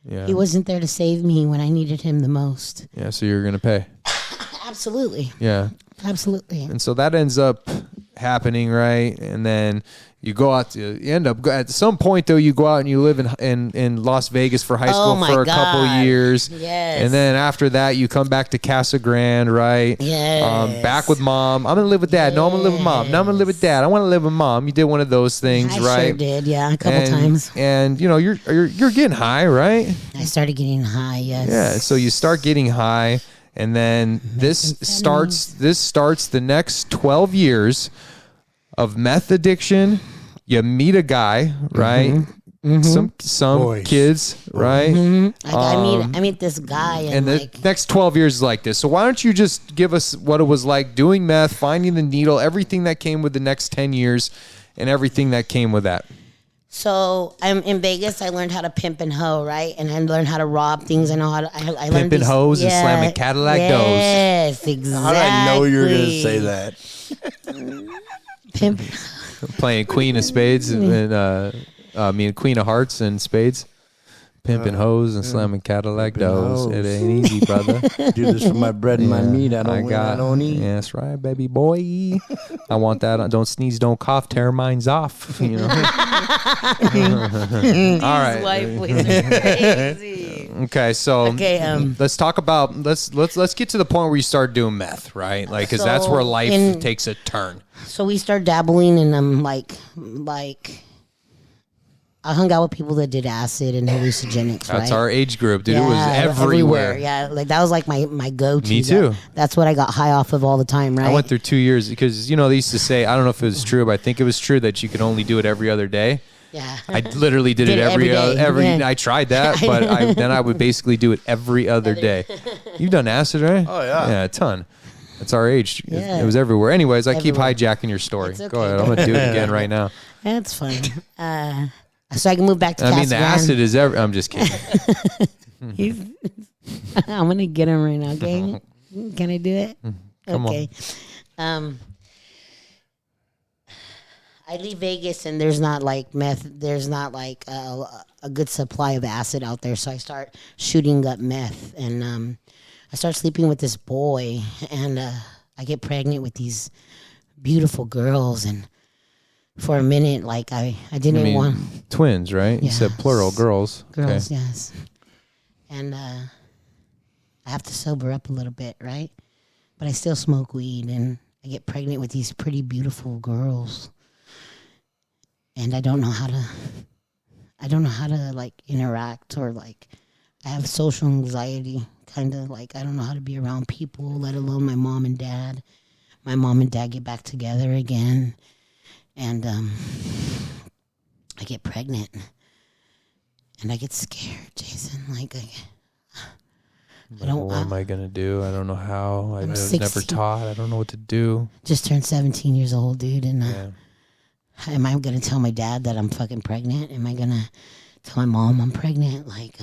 Yeah. He wasn't there to save me when I needed him the most. Yeah, so you're going to pay. Absolutely. Yeah. Absolutely. And so that ends up happening, right? And then you end up at some point though, you go out and you live in Las Vegas for high school for a couple years. Yes. And then after that you come back to Casa Grande, right? Yes. Back with mom. I'm gonna live with dad. No, I'm gonna live with mom. No, I'm gonna live with dad. I want to live with mom. You did one of those things, I right? sure did, yeah, a couple times. And you're getting high, right? I started getting high, yes. Yeah, so you start getting high, and then this starts the next 12 years of meth addiction. You meet a guy, right? Some Boys. kids, right? I meet this guy, and the next 12 years is like this. So why don't you just give us what it was like doing meth, finding the needle, everything that came with the next 10 years, and everything that came with that. So I'm in Vegas. I learned how to pimp and hoe, right? And I learned how to rob things. I know how to. I learned pimping hoes and slamming Cadillac doors. Yes, exactly. How did I know you were going to say that? Pimp. Playing Queen of Spades and Queen of Hearts and Spades. Pimping hoes and slamming Cadillac doors. hoes. It ain't easy, brother. Do this for my bread and my meat. I don't eat. Yeah, that's right, baby boy. I want that. Don't sneeze, don't cough, tear mines off. These All right. white boys are crazy. Okay, so let's talk about let's get to the point where you start doing meth, right? Like, because that's where life takes a turn. So we start dabbling in like I hung out with people that did acid and hallucinogenics. That's right? our age group, dude. Yeah, It was everywhere. Yeah, like that was like my go-to. Me too. That's what I got high off of all the time, right? I went through 2 years because they used to say, I don't know if it was true, but I think it was true that you could only do it every other day. Yeah. I literally did it every day. I tried that, but then I would basically do it every other day. You've done acid, right? Oh, yeah. Yeah, a ton. That's our age. Yeah. It was everywhere. Anyways, I keep hijacking your story. It's okay. Go ahead. I'm going to do it again right now. That's fun. So I can move back to I mean, the acid is I'm just kidding. I'm going to get him right now, okay? Can I do it? Come okay. I leave Vegas and there's not like meth. There's not like a good supply of acid out there. So I start shooting up meth, and I start sleeping with this boy, and I get pregnant with these beautiful girls. And for a minute, like I didn't want twins, right? You said plural, girls. Girls, okay. Yes. And I have to sober up a little bit, right? But I still smoke weed, and I get pregnant with these pretty beautiful girls. And I don't know how to like interact, or like I have social anxiety, kind of like I don't know how to be around people, let alone my mom and dad. My mom and dad get back together again, and I get pregnant, and I get scared, Jason. Like I don't. What am I gonna do? I don't know how. I was 16. never taught. I don't know what to do. Just turned 17 years old, dude, and. Yeah. Am I going to tell my dad that I'm fucking pregnant? Am I going to tell my mom I'm pregnant? Like,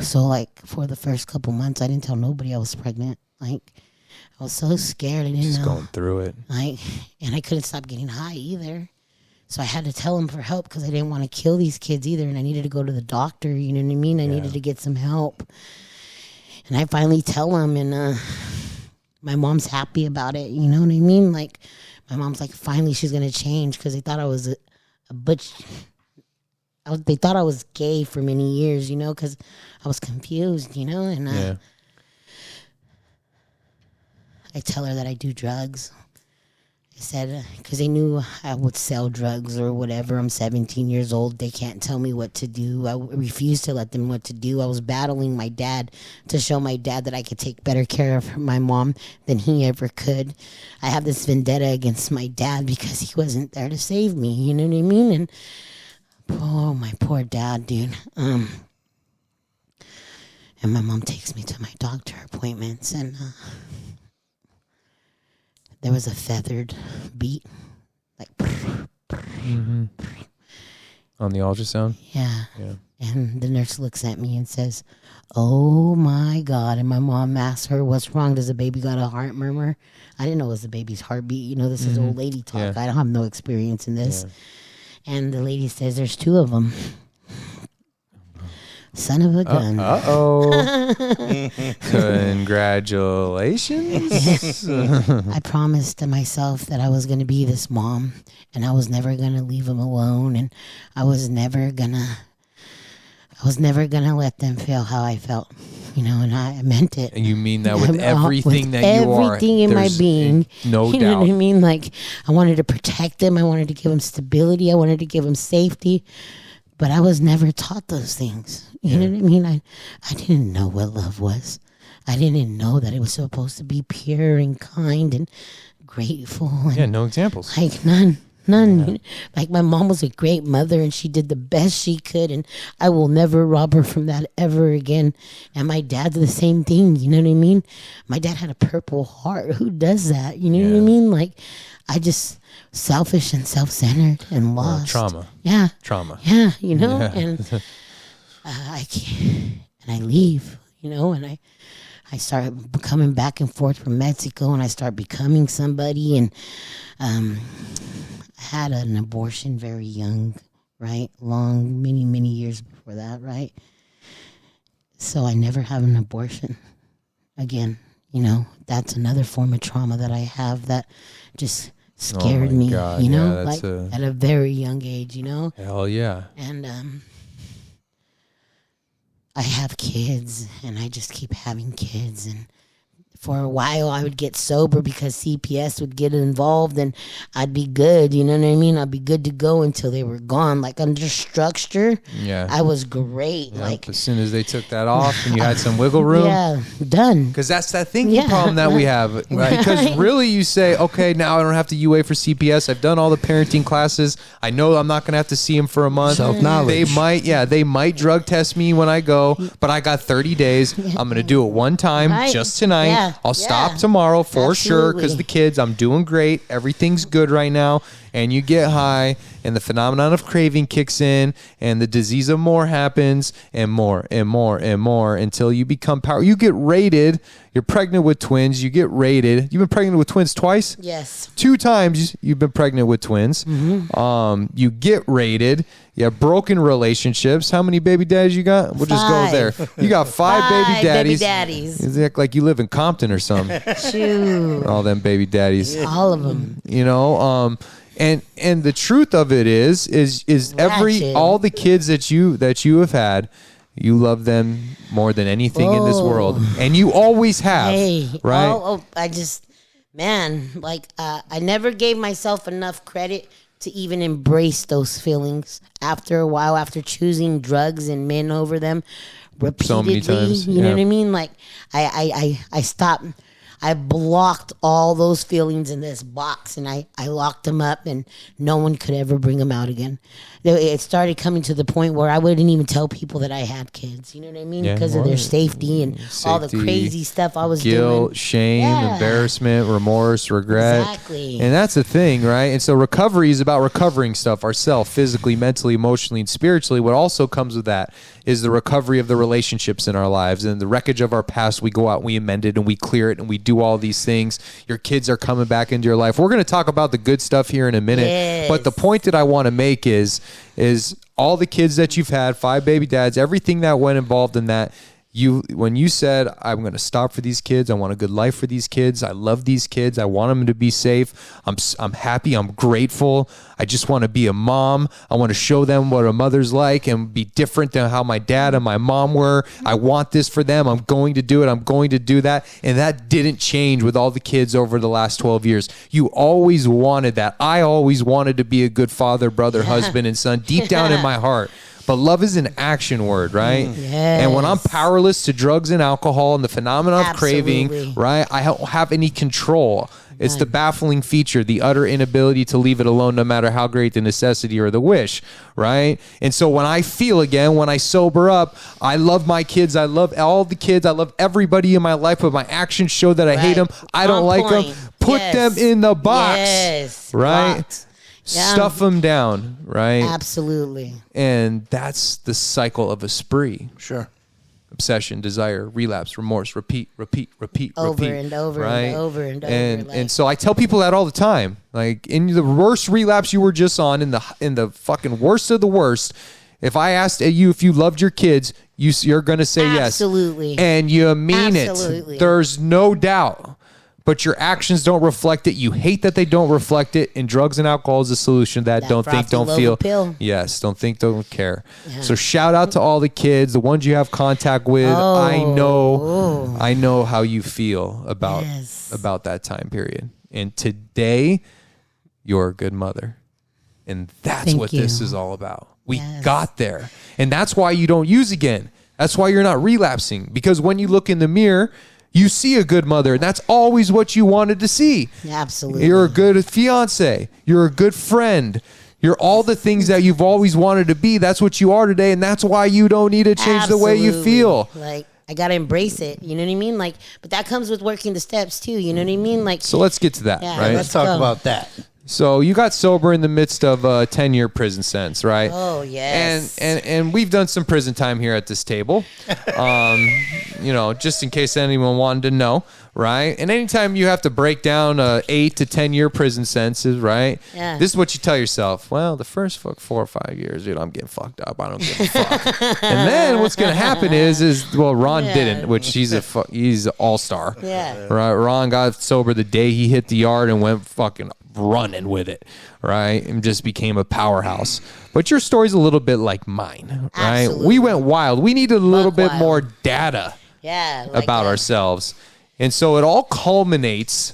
so like for the first couple months, I didn't tell nobody I was pregnant. Like, I was so scared. I didn't Just know. going through it. Like, and I couldn't stop getting high either. So I had to tell them for help because I didn't want to kill these kids either. And I needed to go to the doctor. You know what I mean? I needed to get some help. And I finally tell them, and my mom's happy about it. You know what I mean? Like, my mom's like, finally she's going to change, because they thought I was a butch. They thought I was gay for many years, you know, because I was confused, you know. And I tell her that I do drugs. I said, because they knew I would sell drugs or whatever. I'm 17 years old. They can't tell me what to do. I refused to let them what to do. I was battling my dad to show my dad that I could take better care of my mom than he ever could. I have this vendetta against my dad because he wasn't there to save me. You know what I mean? And oh, my poor dad, dude. And my mom takes me to my doctor appointments, and there was a feathered beat, like On the ultrasound? yeah. And the nurse looks at me and says, "Oh my God!" And my mom asks her, "What's wrong? Does the baby got a heart murmur?" I didn't know it was the baby's heartbeat. You know, this is old lady talk. Yeah. I don't have no experience in this. Yeah. And the lady says, "There's two of them." Son of a gun. Congratulations. I promised to myself that I was going to be this mom, and I was never going to leave them alone, and I was never going to let them feel how I felt, you know, and I meant it. And you mean that with everything that you are. Everything in my being. No you doubt. know what I mean? Like, I wanted to protect them. I wanted to give them stability. I wanted to give them safety. But I was never taught those things. You know what I mean? I didn't know what love was. I didn't know that it was supposed to be pure and kind and grateful. And no examples. like none. Yeah. Like, my mom was a great mother, and she did the best she could, and I will never rob her from that ever again. And my dad's the same thing. You know what I mean? My dad had a purple heart. Who does that? You know what I mean? Like, I just selfish and self-centered and lost. Trauma. Yeah. Trauma. Yeah, you know, and I leave, you know, and I start coming back and forth from Mexico, and I start becoming somebody, and I had an abortion very young, right? Long, many years before that, right? So I never have an abortion again. You know, that's another form of trauma that I have that just scared me, God. you know, Yeah, like at a very young age, you know? Hell yeah. And I have kids, and I just keep having kids, and for a while I would get sober because CPS would get involved, and I'd be good, you know what I mean? I'd be good to go until they were gone. Like, under structure, I was great. Yep. Like, as soon as they took that off and you had some wiggle room. Yeah, done. Because that's that thinking problem that we have. Right? Because really you say, okay, now I don't have to UA for CPS. I've done all the parenting classes. I know I'm not going to have to see him for a month. Self-knowledge. They might drug test me when I go, but I got 30 days. I'm going to do it one time, just tonight. Yeah. I'll stop tomorrow for sure because the kids, I'm doing great. Everything's good right now. And you get high, and the phenomenon of craving kicks in, and the disease of more happens, and more and more and more until you become power. You get rated. You're pregnant with twins. You get rated. You've been pregnant with twins twice? Yes. 2 times you've been pregnant with twins. Mm-hmm. You get rated. You have broken relationships. How many baby daddies you got? We'll just go there. You got 5 baby daddies. Baby You act like you live in Compton or something. Shoot. All them baby daddies. All of them. You know, and the truth of it is all the kids that you have had, you love them more than anything in this world, and you always have. Right? I just, man, like, I never gave myself enough credit to even embrace those feelings. After a while, after choosing drugs and men over them repeatedly, so many times, you know what I mean? Like, I stopped. I blocked all those feelings in this box, and I locked them up, and no one could ever bring them out again. It started coming to the point where I wouldn't even tell people that I had kids. You know what I mean? Because of their safety and all the crazy stuff I was doing. Guilt, shame, embarrassment, remorse, regret. Exactly. And that's the thing, right? And so recovery is about recovering stuff ourselves, physically, mentally, emotionally, and spiritually. What also comes with that is the recovery of the relationships in our lives and the wreckage of our past. We go out, we amend it, and we clear it, and we do all these things. Your kids are coming back into your life. We're going to talk about the good stuff here in a minute. Yes. But the point that I want to make is all the kids that you've had, 5 baby dads, everything that went involved in that, when you said, I'm going to stop for these kids, I want a good life for these kids, I love these kids, I want them to be safe, I'm happy, I'm grateful, I just want to be a mom, I want to show them what a mother's like and be different than how my dad and my mom were, I want this for them, I'm going to do it, I'm going to do that. And that didn't change with all the kids over the last 12 years. You always wanted that. I always wanted to be a good father, brother, husband, and son deep down in my heart. But love is an action word, right? Yes. And when I'm powerless to drugs and alcohol and the phenomenon of craving, right, I don't have any control. It's the baffling feature, the utter inability to leave it alone no matter how great the necessity or the wish, right? And so when I feel again, when I sober up, I love my kids. I love all the kids. I love everybody in my life, but my actions show that I hate them. I don't like them. Put them in the box, right? Stuff them down, right? Absolutely. And that's the cycle of a spree. Sure. Obsession, desire, relapse, remorse, repeat, over and over right? and over and over. And so I tell people that all the time. Like in the worst relapse you were just on, in the fucking worst of the worst, if I asked you if you loved your kids, you're gonna say yes. Absolutely. And you mean it. There's no doubt. But your actions don't reflect it. You hate that they don't reflect it. And drugs and alcohol is a solution. That don't think, don't feel. Pill. Yes, don't think, don't care. Yeah. So shout out to all the kids, the ones you have contact with. I know how you feel about that time period. And today, you're a good mother. And that's what this is all about. We got there. And that's why you don't use again. That's why you're not relapsing. Because when you look in the mirror, you see a good mother, and that's always what you wanted to see. Absolutely. You're a good fiance. You're a good friend. You're all the things that you've always wanted to be. That's what you are today, and that's why you don't need to change the way you feel. Like, I got to embrace it. You know what I mean? Like, but that comes with working the steps, too. You know what I mean? Like, so let's get to that, right? Let's talk about that. So you got sober in the midst of a 10-year prison sentence, right? Oh, yes. And we've done some prison time here at this table, just in case anyone wanted to know, right? And anytime you have to break down 8 to 10-year prison sentences, right? Yeah. This is what you tell yourself. Well, the first 4 or 5 years, dude, I'm getting fucked up. I don't give a fuck. And then what's going to happen is Ron didn't, which he's an all-star. Yeah. Right? Ron got sober the day he hit the yard and went fucking running with it, right? And just became a powerhouse. But your story's a little bit like mine, right? Absolutely. We went wild. We needed a little bit more data about ourselves. And so it all culminates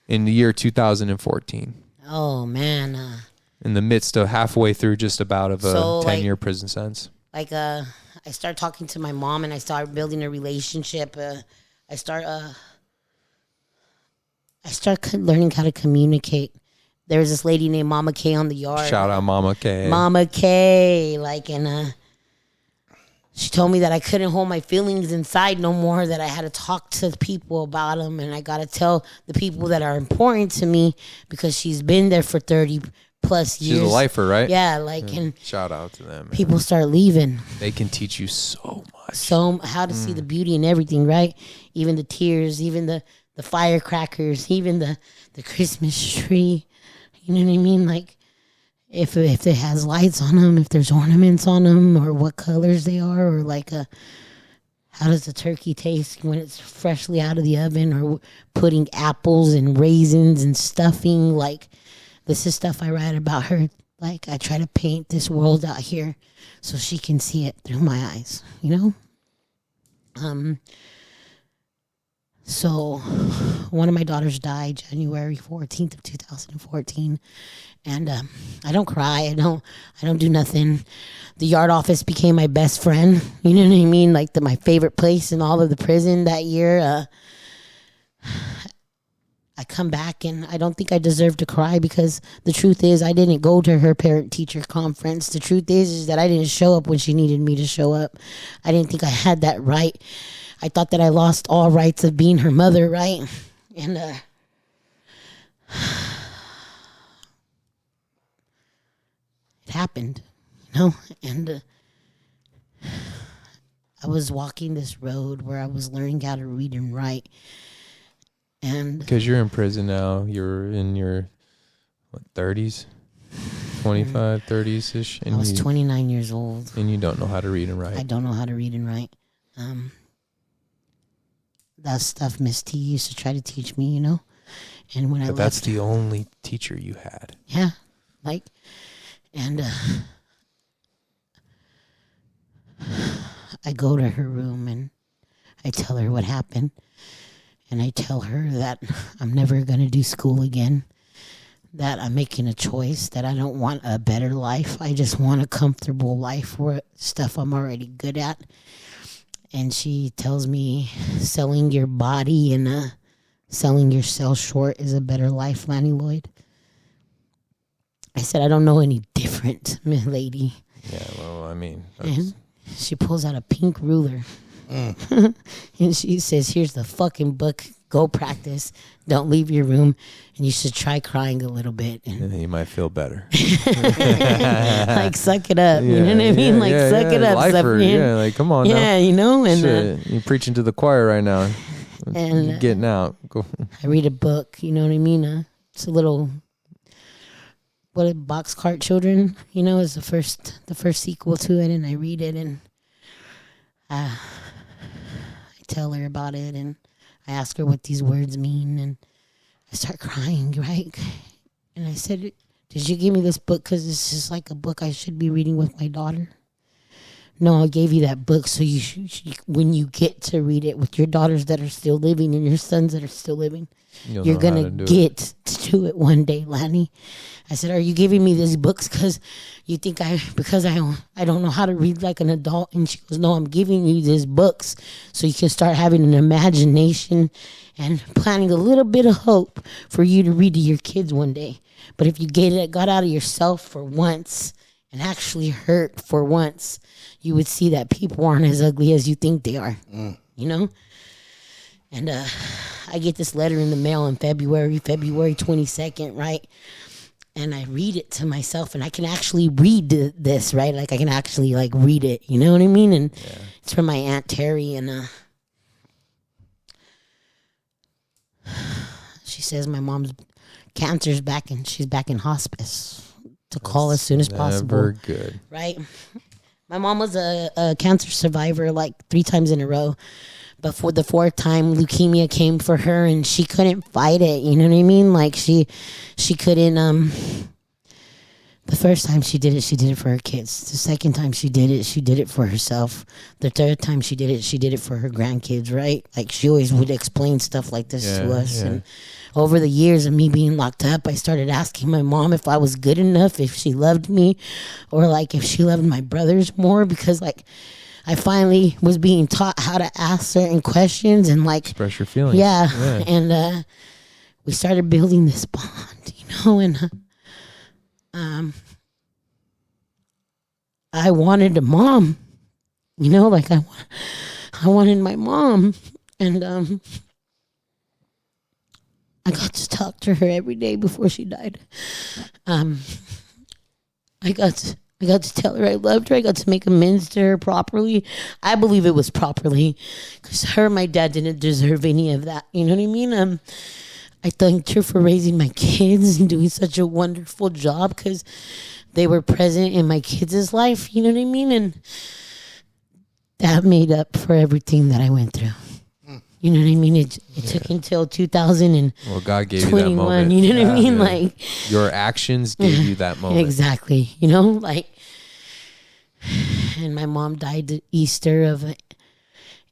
in the year 2014. Oh, man. In the midst of halfway through just about of a 10-year prison sentence. Like, I started talking to my mom and I started building a relationship. I start learning how to communicate. There was this lady named Mama K on the yard. Shout out Mama K. Mama K. And she told me that I couldn't hold my feelings inside no more, that I had to talk to people about them, and I got to tell the people that are important to me, because she's been there for 30 plus years. She's a lifer, right? Yeah, and shout out to them. People start leaving. They can teach you so much. So how to see the beauty in everything, right? Even the tears, even the firecrackers, even the Christmas tree. You know what I mean? Like, if it has lights on them, if there's ornaments on them, or what colors they are, or like how does the turkey taste when it's freshly out of the oven, or putting apples and raisins and stuffing. Like, this is stuff I write about her. Like, I try to paint this world out here so she can see it through my eyes, you know? So one of my daughters died January 14th of 2014. And I don't cry. I don't do nothing. The yard office became my best friend. You know what I mean? Like my favorite place in all of the prison that year. I come back and I don't think I deserve to cry, because the truth is I didn't go to her parent-teacher conference. The truth is that I didn't show up when she needed me to show up. I didn't think I had that right. I thought that I lost all rights of being her mother, right? And it happened, you know? And I was walking this road where I was learning how to read and write. And because you're in prison now, you're in your 30s, 25, 30s-ish. And I was 29 years old. And you don't know how to read and write. I don't know how to read and write. That stuff Miss T used to try to teach me, And when but that's the only teacher you had. Yeah, and I go to her room and I tell her what happened, and I tell her that I'm never gonna do school again. That I'm making a choice, that I don't want a better life. I just want a comfortable life where stuff I'm already good at. And she tells me selling your body and selling yourself short is a better life, Lannie Lloyd. I said, I don't know any different, lady. Yeah, well, I mean. And she pulls out a pink ruler. And she says, here's the fucking book. Go practice. Don't leave your room. And you should try crying a little bit. And then you might feel better. Suck it up. You know what I mean? Suck it up. Lifer, come on now. Yeah, And you're preaching to the choir right now. And you're getting out. Go. I read a book. You know what I mean? It's a little... Boxcar Children, is the first sequel to it, and I read it, and I tell her about it, and I ask her what these words mean, and I start crying, right? And I said, did you give me this book because this is like a book I should be reading with my daughter? No, I gave you that book so you should, when you get to read it with your daughters that are still living and your sons that are still living, you're going to get to do it one day, Lannie. I said, are you giving me these books because you think I don't know how to read like an adult? And she goes, no, I'm giving you these books so you can start having an imagination and planting a little bit of hope for you to read to your kids one day. But if you got out of yourself for once and actually hurt for once, you would see that people aren't as ugly as you think they are, And I get this letter in the mail in February 22nd, right? And I read it to myself, and I can actually read this, right? I can actually read it, you know what I mean? And it's from my Aunt Terry, and she says my mom's cancer's back, and she's back in hospice to call as soon as possible. Never good, right? My mom was a cancer survivor 3 times in a row. But for the 4th time, leukemia came for her, and she couldn't fight it. You know what I mean? She couldn't. The first time she did it for her kids. The second time she did it for herself. The third time she did it for her grandkids. Right? She always would explain stuff like this to us. Yeah. And over the years of me being locked up, I started asking my mom if I was good enough, if she loved me, or if she loved my brothers more, because I finally was being taught how to ask certain questions and express your feelings. Yeah. And we started building this bond, and I wanted a mom, I wanted my mom, and I got to talk to her every day before she died. I got to tell her I loved her. I got to make amends to her properly. I believe it was properly, because her and my dad didn't deserve any of that. You know what I mean? I thanked her for raising my kids and doing such a wonderful job, because they were present in my kids' life. You know what I mean? And that made up for everything that I went through. You know what I mean? It took until 2021. Well, God gave you that moment. You know what I mean? Your actions gave you that moment. Exactly. And my mom died the Easter of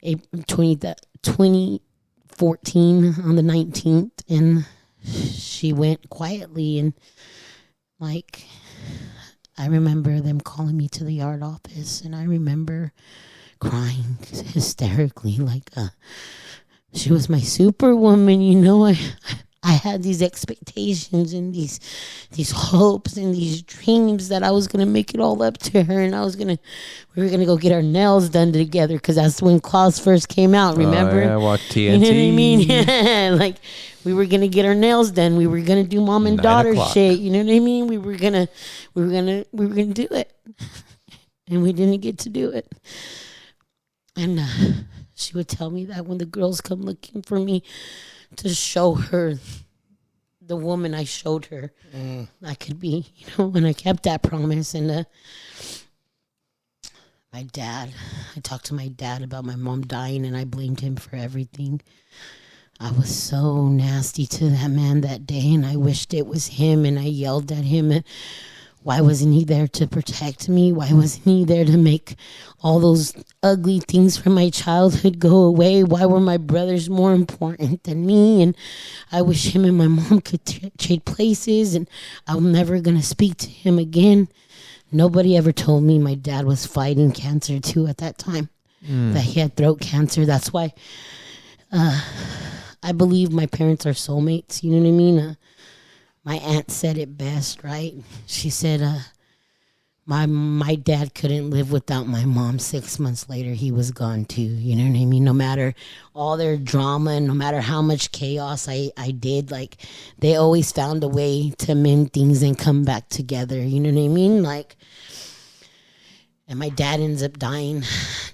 2014 on the 19th, and she went quietly, and I remember them calling me to the yard office, and I remember crying hysterically, she was my superwoman, I had these expectations and these hopes and these dreams that I was gonna make it all up to her, and we were gonna go get our nails done together, because that's when Klaus first came out. Remember? I watched TNT. You know what I mean? Yeah, we were gonna get our nails done. We were gonna do mom and daughter shit. You know what I mean? We were gonna do it, and we didn't get to do it. And she would tell me that when the girls come looking for me, to show her the woman I showed her I could be, and I kept that promise. And My dad. I talked to my dad about my mom dying, and I blamed him for everything. I was so nasty to that man that day, and I wished it was him, and I yelled at him. And why wasn't he there to protect me? Why wasn't he there to make all those ugly things from my childhood go away? Why were my brothers more important than me? And I wish him and my mom could trade places, and I'm never going to speak to him again. Nobody ever told me my dad was fighting cancer too at that time, that he had throat cancer. That's why I believe my parents are soulmates. You know what I mean? My aunt said it best, right? She said, my dad couldn't live without my mom. 6 months later, he was gone too. You know what I mean? No matter all their drama and no matter how much chaos I did, like, they always found a way to mend things and come back together. You know what I mean? Like, and my dad ends up dying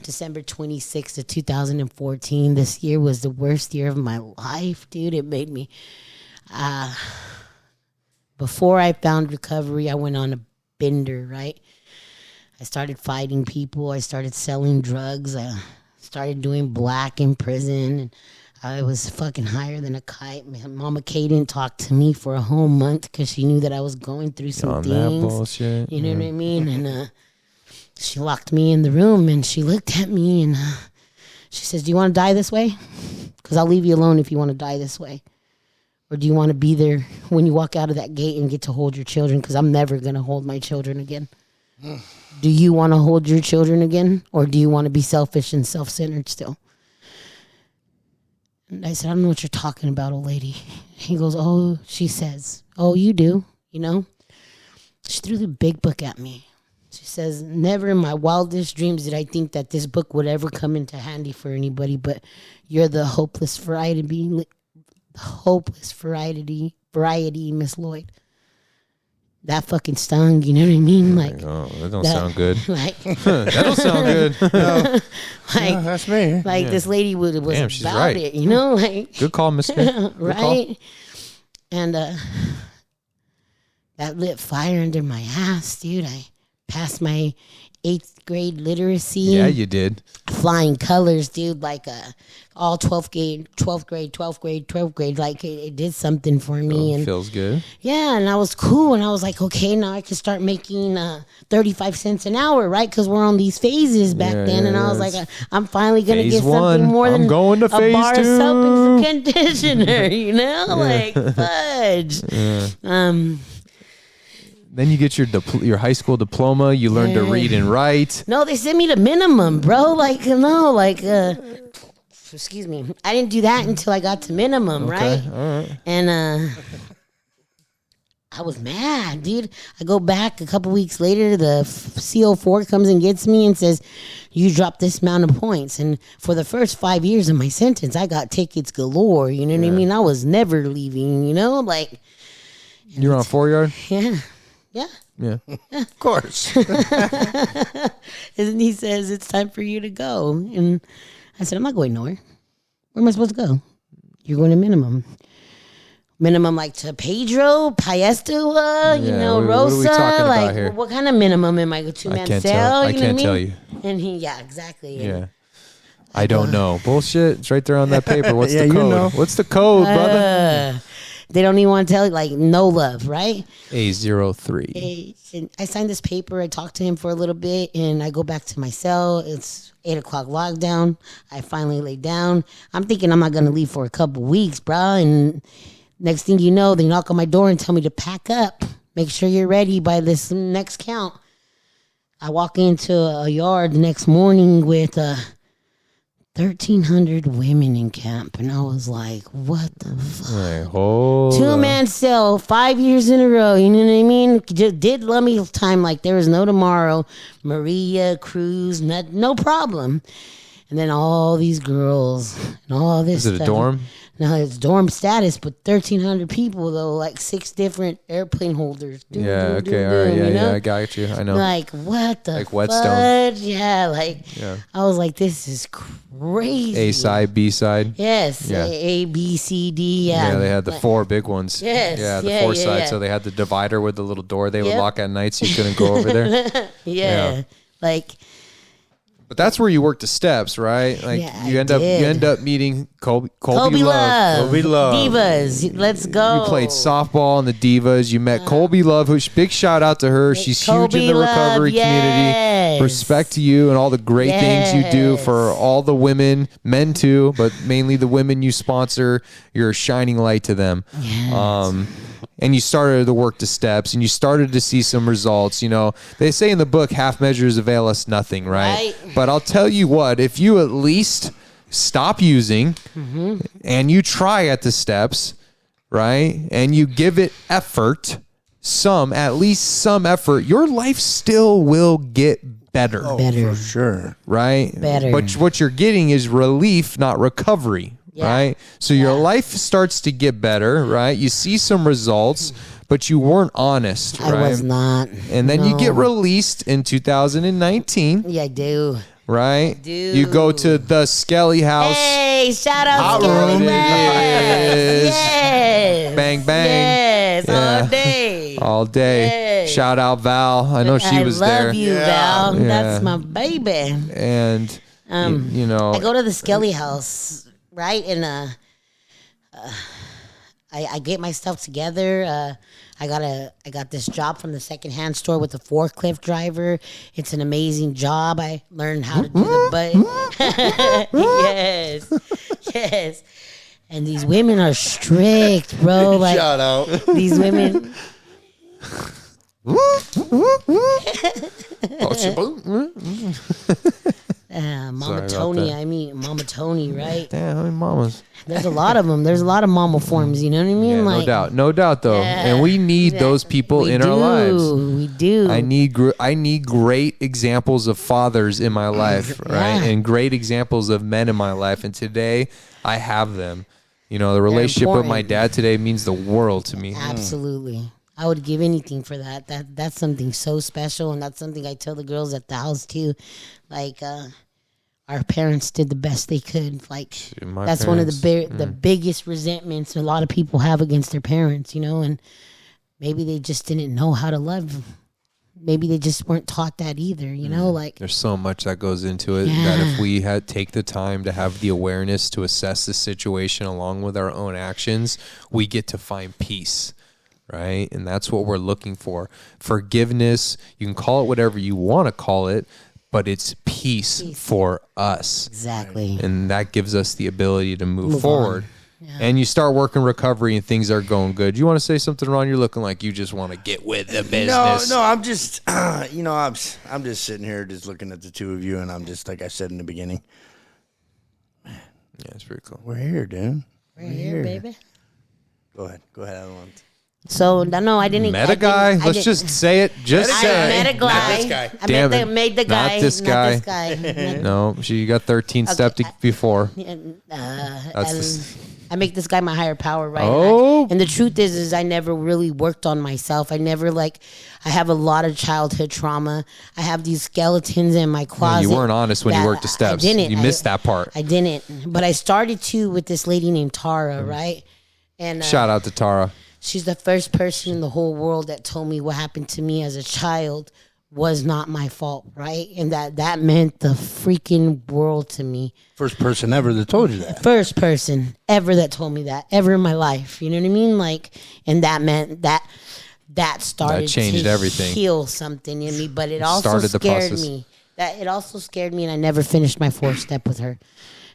December 26th of 2014. This year was the worst year of my life, dude. It made me... Before I found recovery, I went on a bender, right? I started fighting people. I started selling drugs. I started doing black in prison. And I was fucking higher than a kite. Mama Kay didn't talk to me for a whole month because she knew that I was going through some things. That bullshit. You know what I mean? And she locked me in the room, and she looked at me, and she says, do you want to die this way? Because I'll leave you alone if you want to die this way. Or do you want to be there when you walk out of that gate and get to hold your children? Because I'm never going to hold my children again. Do you want to hold your children again? Or do you want to be selfish and self-centered still? And I said, I don't know what you're talking about, old lady. He goes, oh, she says, oh, you do, you know? She threw the big book at me. She says, never in my wildest dreams did I think that this book would ever come into handy for anybody, but you're the hopeless variety, Miss Lloyd. That fucking stung, you know what I mean? Like, oh, that don't sound good. Like, that don't sound good. No. like, No, that's me. Like, this lady was Damn, she's about right. it, you know? Like, Good call, mister. Good right? call. And that lit fire under my ass, dude. I passed my 8th grade literacy. Yeah, you did. Flying colors, dude. Like all 12th grade. Like it did something for me. And feels good. yeah, and I was cool. And I was like, okay, now I can start making 35 cents an hour, right? Because we're on these phases back then. And I was like, I'm finally going to Phase get something one. more than I'm going to a phase bar two. of soap and some conditioner, you know? Like, fudge. Yeah. Then you get your high school diploma. You learn to read and write. No, they sent me to minimum, bro. Like, no, like, excuse me. I didn't do that until I got to minimum, right? All right. And I was mad, dude. I go back a couple weeks later. The CO4 comes and gets me and says, you dropped this amount of points. And for the first 5 years of my sentence, I got tickets galore. You know what I mean? I was never leaving, you know? Like, You're on 4-yard? yeah. Yeah. Yeah. Of course. And he says, it's time for you to go. And I said, I'm not going nowhere. Where am I supposed to go? You're going to minimum. Minimum like to Pedro, Paestua, you know, what Rosa. are we talking about like, here? what kind of minimum am I? A two-man can't cell? tell. I You know can't what tell mean? you. And he, yeah, exactly. Yeah. I don't know. Bullshit. It's right there on that paper. What's Yeah, the you code? know. What's the code, brother? They don't even want to tell you, like, no love, right? A03. And I signed this paper. I talked to him for a little bit, and I go back to my cell. It's 8 o'clock lockdown. I finally lay down. I'm thinking I'm not going to leave for a couple weeks, bro. And next thing you know, they knock on my door and tell me to pack up. Make sure you're ready by this next count. I walk into a yard the next morning with 1,300 women in camp, and I was like, what the fuck? Hey, hold Two-man cell, 5 years in a row, you know what I mean? Just did Lummy time like there was no tomorrow. Maria, Cruz, no problem. And then all these girls and all this Is it a stuff. dorm? No, it's dorm status, but 1,300 people, though, like 6 different airplane holders. All right. Yeah, I got you. I know. Like, what the Like Whetstone. fudge? Yeah, like, Yeah. I was like, this is crazy. A side, B side. Yes, Yeah. A, B, C, D, yeah. Yeah, they had the 4 big ones. Yes, Yeah, the yeah, 4 yeah, sides. yeah. So they had the divider with the little door they would Yep. lock at night so you couldn't go over there. Yeah. Yeah. Like, But that's where you work the steps, right? Like Yeah, you end up meeting Colby Love. Colby Love. Divas. Let's go. You played softball in the Divas. You met Colby Love, who big shout out to her. She's huge in the recovery community. Respect to you and all the great things you do for all the women, men too, but mainly the women you sponsor. You're a shining light to them. Yes. And you started to work the steps and you started to see some results. You know, they say in the book, half measures avail us nothing, right? But I'll tell you what, if you at least stop using and you try at the steps, right? And you give it effort, at least some effort, your life still will get better. For sure. Right? Better. But what you're getting is relief, not recovery. Right? So your life starts to get better, right? You see some results, but you weren't honest, right? I was not. And then you get released in 2019. Yeah, I do. Right? Do. You go to the Skelly House. Hey, shout out Skelly. Yes. Bang, bang. Yes, Yeah. all day. All day. Yes. Shout out Val. I know she was there. I love you, Val. Yeah. That's my baby. And, you know. I go to the Skelly House, right? And I get my stuff together. I got this job from the secondhand store with a forklift driver. It's an amazing job. I learned how to do the butt. yes. And these women are strict, bro. Like, Shout out. these women. Mama Tony, Mama Tony, right? Yeah, how many mamas? There's a lot of them. There's a lot of mama forms, you know what I mean? Yeah, no doubt though. And we need those people in our lives. We do. I need great examples of fathers in my life, right? And great examples of men in my life. And today I have them. You know, the relationship with my dad today means the world to me. Absolutely. I would give anything for that. That's something so special, and that's something I tell the girls at the house too. Like, our parents did the best they could. Like, that's one of the biggest resentments a lot of people have against their parents, you know. And maybe they just didn't know how to love. Maybe they just weren't taught that either, you know. Like, there's so much that goes into it that if we take the time to have the awareness to assess the situation along with our own actions, we get to find peace. Right? And that's what we're looking for. Forgiveness, you can call it whatever you want to call it, but it's peace for us. Exactly. And that gives us the ability to move forward. Yeah. And you start working recovery and things are going good. You want to say something, Ron? You're looking like you just want to get with the business. No, I'm just, I'm just sitting here just looking at the two of you, and I'm just, like I said in the beginning, man. Yeah, it's pretty cool. We're here, dude. We're here, baby. Go ahead. I don't want to. So no, I didn't. Met a guy. Let's just say it. Just say it. I met a guy. Not this guy. I made the guy. Not this guy. Not this guy. No, she got 13 stepped before. I make this guy my higher power, right? Oh. And the truth is I never really worked on myself. I never I have a lot of childhood trauma. I have these skeletons in my closet. You weren't honest when you worked the steps. I didn't. You missed that part. I didn't. But I started to with this lady named Tara, right? And shout out to Tara. She's the first person in the whole world that told me what happened to me as a child was not my fault, right? And that meant the freaking world to me. First person ever that told you that. First person ever that told me that, ever in my life. You know what I mean? Like, and that meant that started that changed to everything. Heal something in me, but it also scared me. It also scared me, and I never finished my 4th step with her.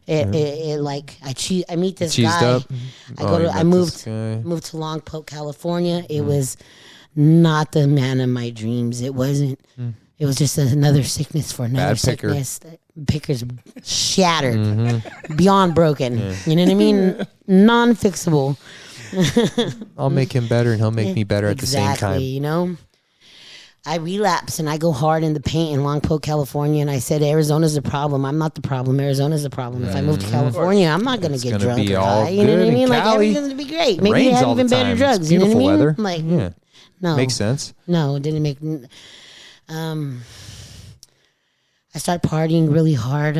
I meet this guy. Up. I moved to Longpoint, California. It was not the man of my dreams. It wasn't. It was just another sickness for another sickness. Picker's shattered, beyond broken. Yeah. You know what I mean? Non-fixable. I'll make him better, and he'll make me better at the same time. You know. I relapse and I go hard in the paint in Longpoint, California, and I said, Arizona's the problem. I'm not the problem. Arizona's the problem. If I move to California, I'm not going to get drunk or high. You know what I mean? Like, everything's going to be great. Maybe they have even better drugs. You know what I mean? Weather. Like, no. Makes sense. No, it didn't make... I started partying really hard.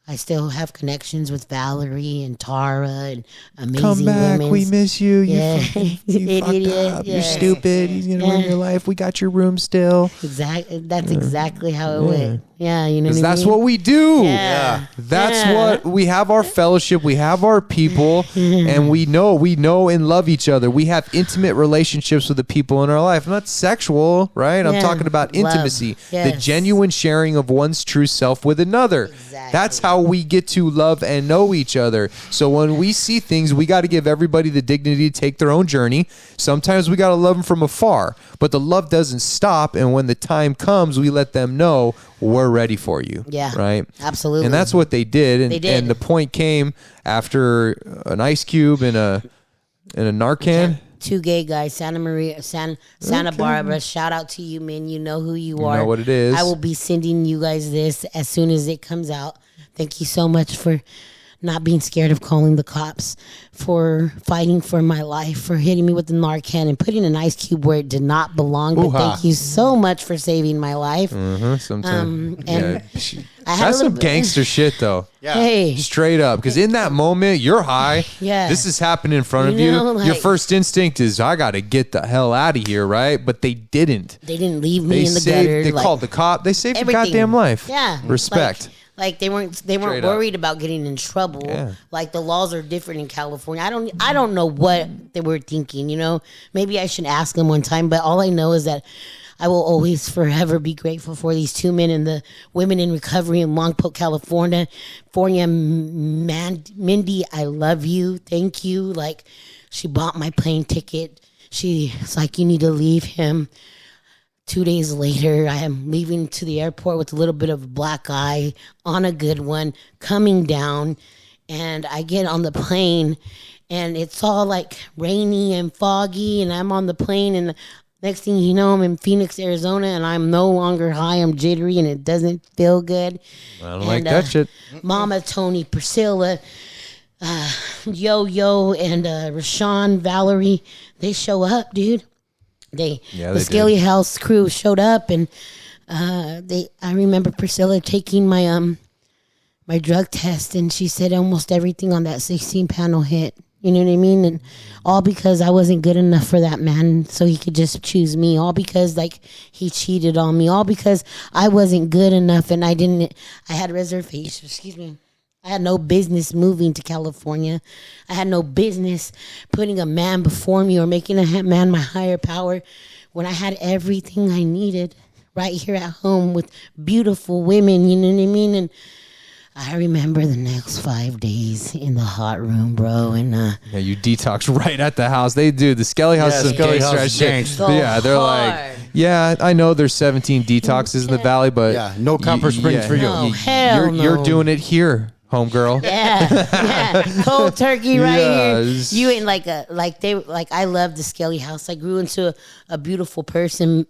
I still have connections with Valerie and Tara and amazing Come back, women. we miss you. Yeah. You fucked up. You're stupid. He's gonna ruin your life. We got your room still. Exactly. That's exactly how it went. Yeah, you know, because that's what we do. Yeah. That's what we have, our fellowship, we have our people, and we know and love each other. We have intimate relationships with the people in our life. Not sexual, right? I'm talking about intimacy, the genuine sharing of one's true self with another. Exactly. That's how we get to love and know each other. So when we see things, we got to give everybody the dignity to take their own journey. Sometimes we got to love them from afar, but the love doesn't stop. And when the time comes, we let them know we're ready for you. Yeah. Right? Absolutely. And that's what they did. And, They did. And the point came after an ice cube and a Narcan. Two gay guys, Santa Barbara. Shout out to you, man. You know who you are. You know what it is. I will be sending you guys this as soon as it comes out. Thank you so much for not being scared of calling the cops, for fighting for my life, for hitting me with the Narcan and putting an ice cube where it did not belong. But thank you so much for saving my life. Sometimes. And That's some gangster shit, though. Yeah. Hey, Straight up. Because in that moment, you're high. Yeah. This is happening in front of you. Your first instinct is, I got to get the hell out of here, right? But they didn't. they didn't leave me in the gutter. They called the cop. They saved your everything. goddamn life. Yeah. Respect. Like they weren't Straight up. worried about getting in trouble. Yeah. Like the laws are different in California. I don't know what they were thinking, you know. Maybe I should ask them one time, but all I know is that I will always forever be grateful for these two men and the women in recovery in Longport, California. Mindy, I love you. Thank you. Like, she bought my plane ticket. She's like, you need to leave him. 2 days later, I am leaving to the airport with a little bit of a black eye on a good one, coming down, and I get on the plane, and it's all like rainy and foggy, and I'm on the plane, and next thing you know, I'm in Phoenix, Arizona, and I'm no longer high. I'm jittery, and it doesn't feel good. I don't like that shit. Mama, Tony, Priscilla, Yo-Yo, and Rashawn, Valerie, they show up, dude. The Scaly House crew showed up, and I remember Priscilla taking my my drug test, and she said almost everything on that 16 panel hit. You know what I mean? And all because I wasn't good enough for that man, so he could just choose me. All because like he cheated on me. All because I wasn't good enough, and I had reservations. Excuse me. I had no business moving to California. I had no business putting a man before me or making a man my higher power when I had everything I needed right here at home with beautiful women, you know what I mean? And I remember the next 5 days in the hot room, bro. And yeah, you detox right at the house. They do. The Skelly House is some gangster ass shit. So yeah, they're hard. like, yeah, I know there's 17 detoxes in the valley, but Yeah, no Comfort Springs for you. No, hell no. You're doing it here, homegirl. Yeah, cold turkey right here. Yes. You ain't I love the Skelly House. I grew into a beautiful person.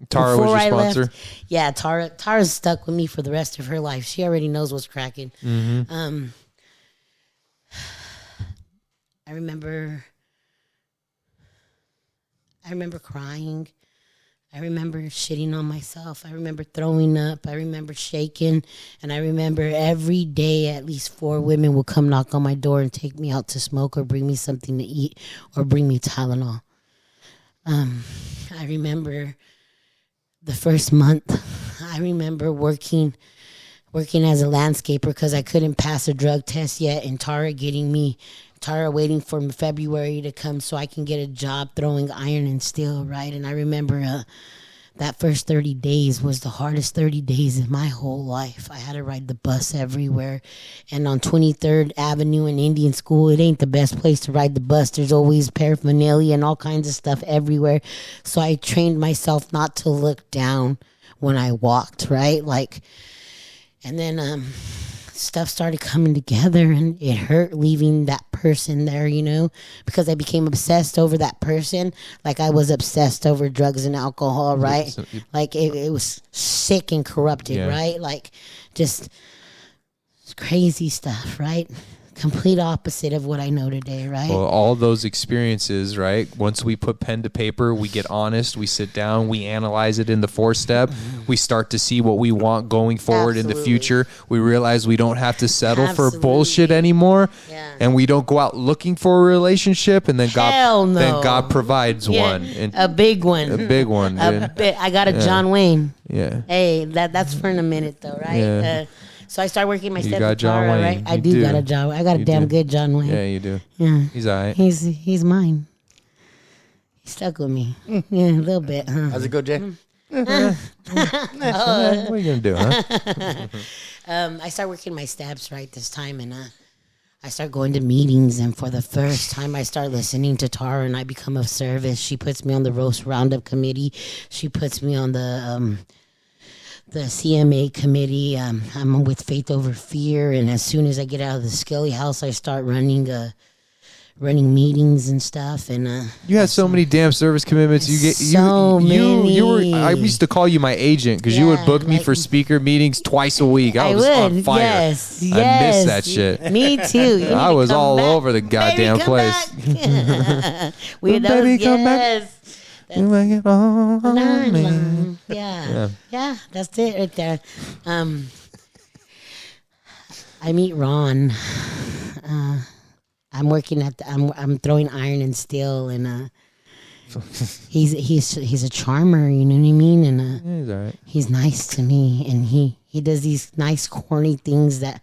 Tara was Before your I sponsor. left, yeah, Tara's stuck with me for the rest of her life. She already knows what's cracking. I remember crying. I remember shitting on myself. I remember throwing up. I remember shaking. And I remember every day at least 4 women would come knock on my door and take me out to smoke or bring me something to eat or bring me Tylenol. I remember the first month, I remember working as a landscaper because I couldn't pass a drug test yet, and Tara waiting for February to come so I can get a job throwing iron and steel, right? And I remember that first 30 days was the hardest 30 days of my whole life. I had to ride the bus everywhere. And on 23rd Avenue in Indian School, it ain't the best place to ride the bus. There's always paraphernalia and all kinds of stuff everywhere. So I trained myself not to look down when I walked, right? And then stuff started coming together, and it hurt leaving that person there, you know, because I became obsessed over that person. Like I was obsessed over drugs and alcohol, right? Like it was sick and corrupted, right? Like just crazy stuff, right? complete opposite of what I know today, right? Well, all those experiences, right? Once we put pen to paper, we get honest, we sit down, we analyze it in the 4-step. We start to see what we want going forward in the future. We realize we don't have to settle for bullshit anymore. Yeah. And we don't go out looking for a relationship, and then Hell God provides one. And a big one. A big one. I got a John Wayne. Yeah. Hey, that's for in a minute though, right? Yeah. So I started working my You step got John Wayne. right? I You do do. got a John. I got a You damn do. good John Wayne. Yeah, you do. Yeah. He's all right. He's mine. He stuck with me. Yeah, a little bit, huh? How's it go, Jay? What are you going to do, huh? I started working my steps right this time, and I start going to meetings, and for the first time, I start listening to Tara, and I become of service. She puts me on the roast roundup committee. She puts me on the CMA committee. I'm with Faith Over Fear, and as soon as I get out of the Skelly house, I start running meetings and stuff. And You had so many damn service commitments. You get you were. I used to call you my agent because you would book me for speaker meetings twice a week. I was on fire. Yes, I miss that shit. Me too. You I need to was come all back. over the goddamn Baby, come place. back. Come back. You make it all on me. Yeah, that's it right there. I meet Ron. I'm working at I'm throwing iron and steel, and he's a charmer, you know what I mean? And He's all right. he's nice to me, and he does these nice corny things that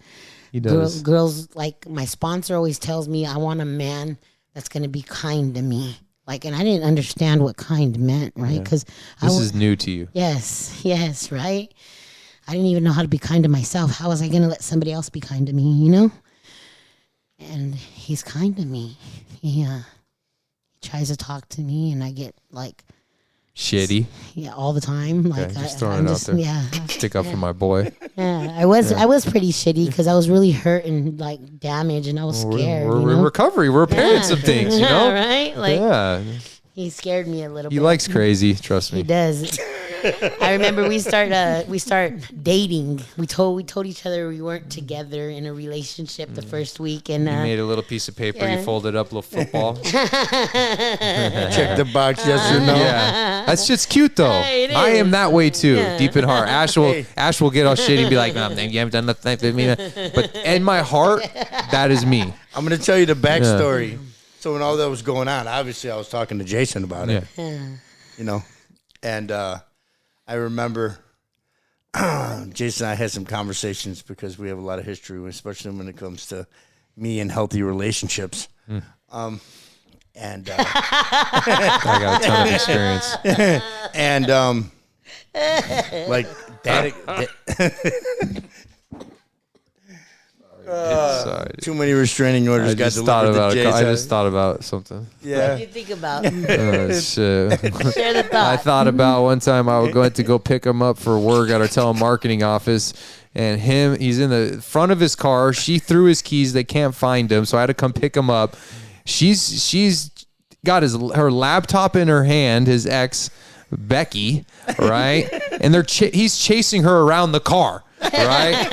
He does. girls like. My sponsor always tells me I want a man that's going to be kind to me. Like, and I didn't understand what kind meant, right? Because This is new to you. yes, right. I didn't even know how to be kind to myself. How was I going to let somebody else be kind to me? You know. And he's kind to me. He tries to talk to me, and I get like Shitty. yeah all the time. Like just throwing it out there. Yeah. Stick up for my boy. Yeah, I was pretty shitty because I was really hurt and like damaged, and I was scared. We're you know? in recovery. We're repairing some things, you know? Right? Like Yeah. he scared me a little He bit. likes crazy, trust He me. does. I remember we start dating. We told each other we weren't together in a relationship the first week, and You made a little piece of paper, you folded up a little football. Check the box, yes or no. Yeah. That shit's cute though. It I am is. that way too, deep in heart. Ash will get all shitty and be like, "No, you haven't done nothing for me." But in my heart, that is me. I'm going to tell you the backstory. So when all that was going on, obviously I was talking to Jason about it, you know, and I remember Jason and I had some conversations because we have a lot of history, especially when it comes to me and healthy relationships. And I got a ton of experience. and like that. Sorry. Too many restraining orders got delivered to Jason. I just thought about something. what Yeah. do you think about? Oh, shit. Share the thought. I thought about one time I was going to go pick him up for work at our telemarketing office, and he's in the front of his car. She threw his keys. They can't find him, so I had to come pick him up. She's got her laptop in her hand, his ex, Becky, right? And he's chasing her around the car. Right?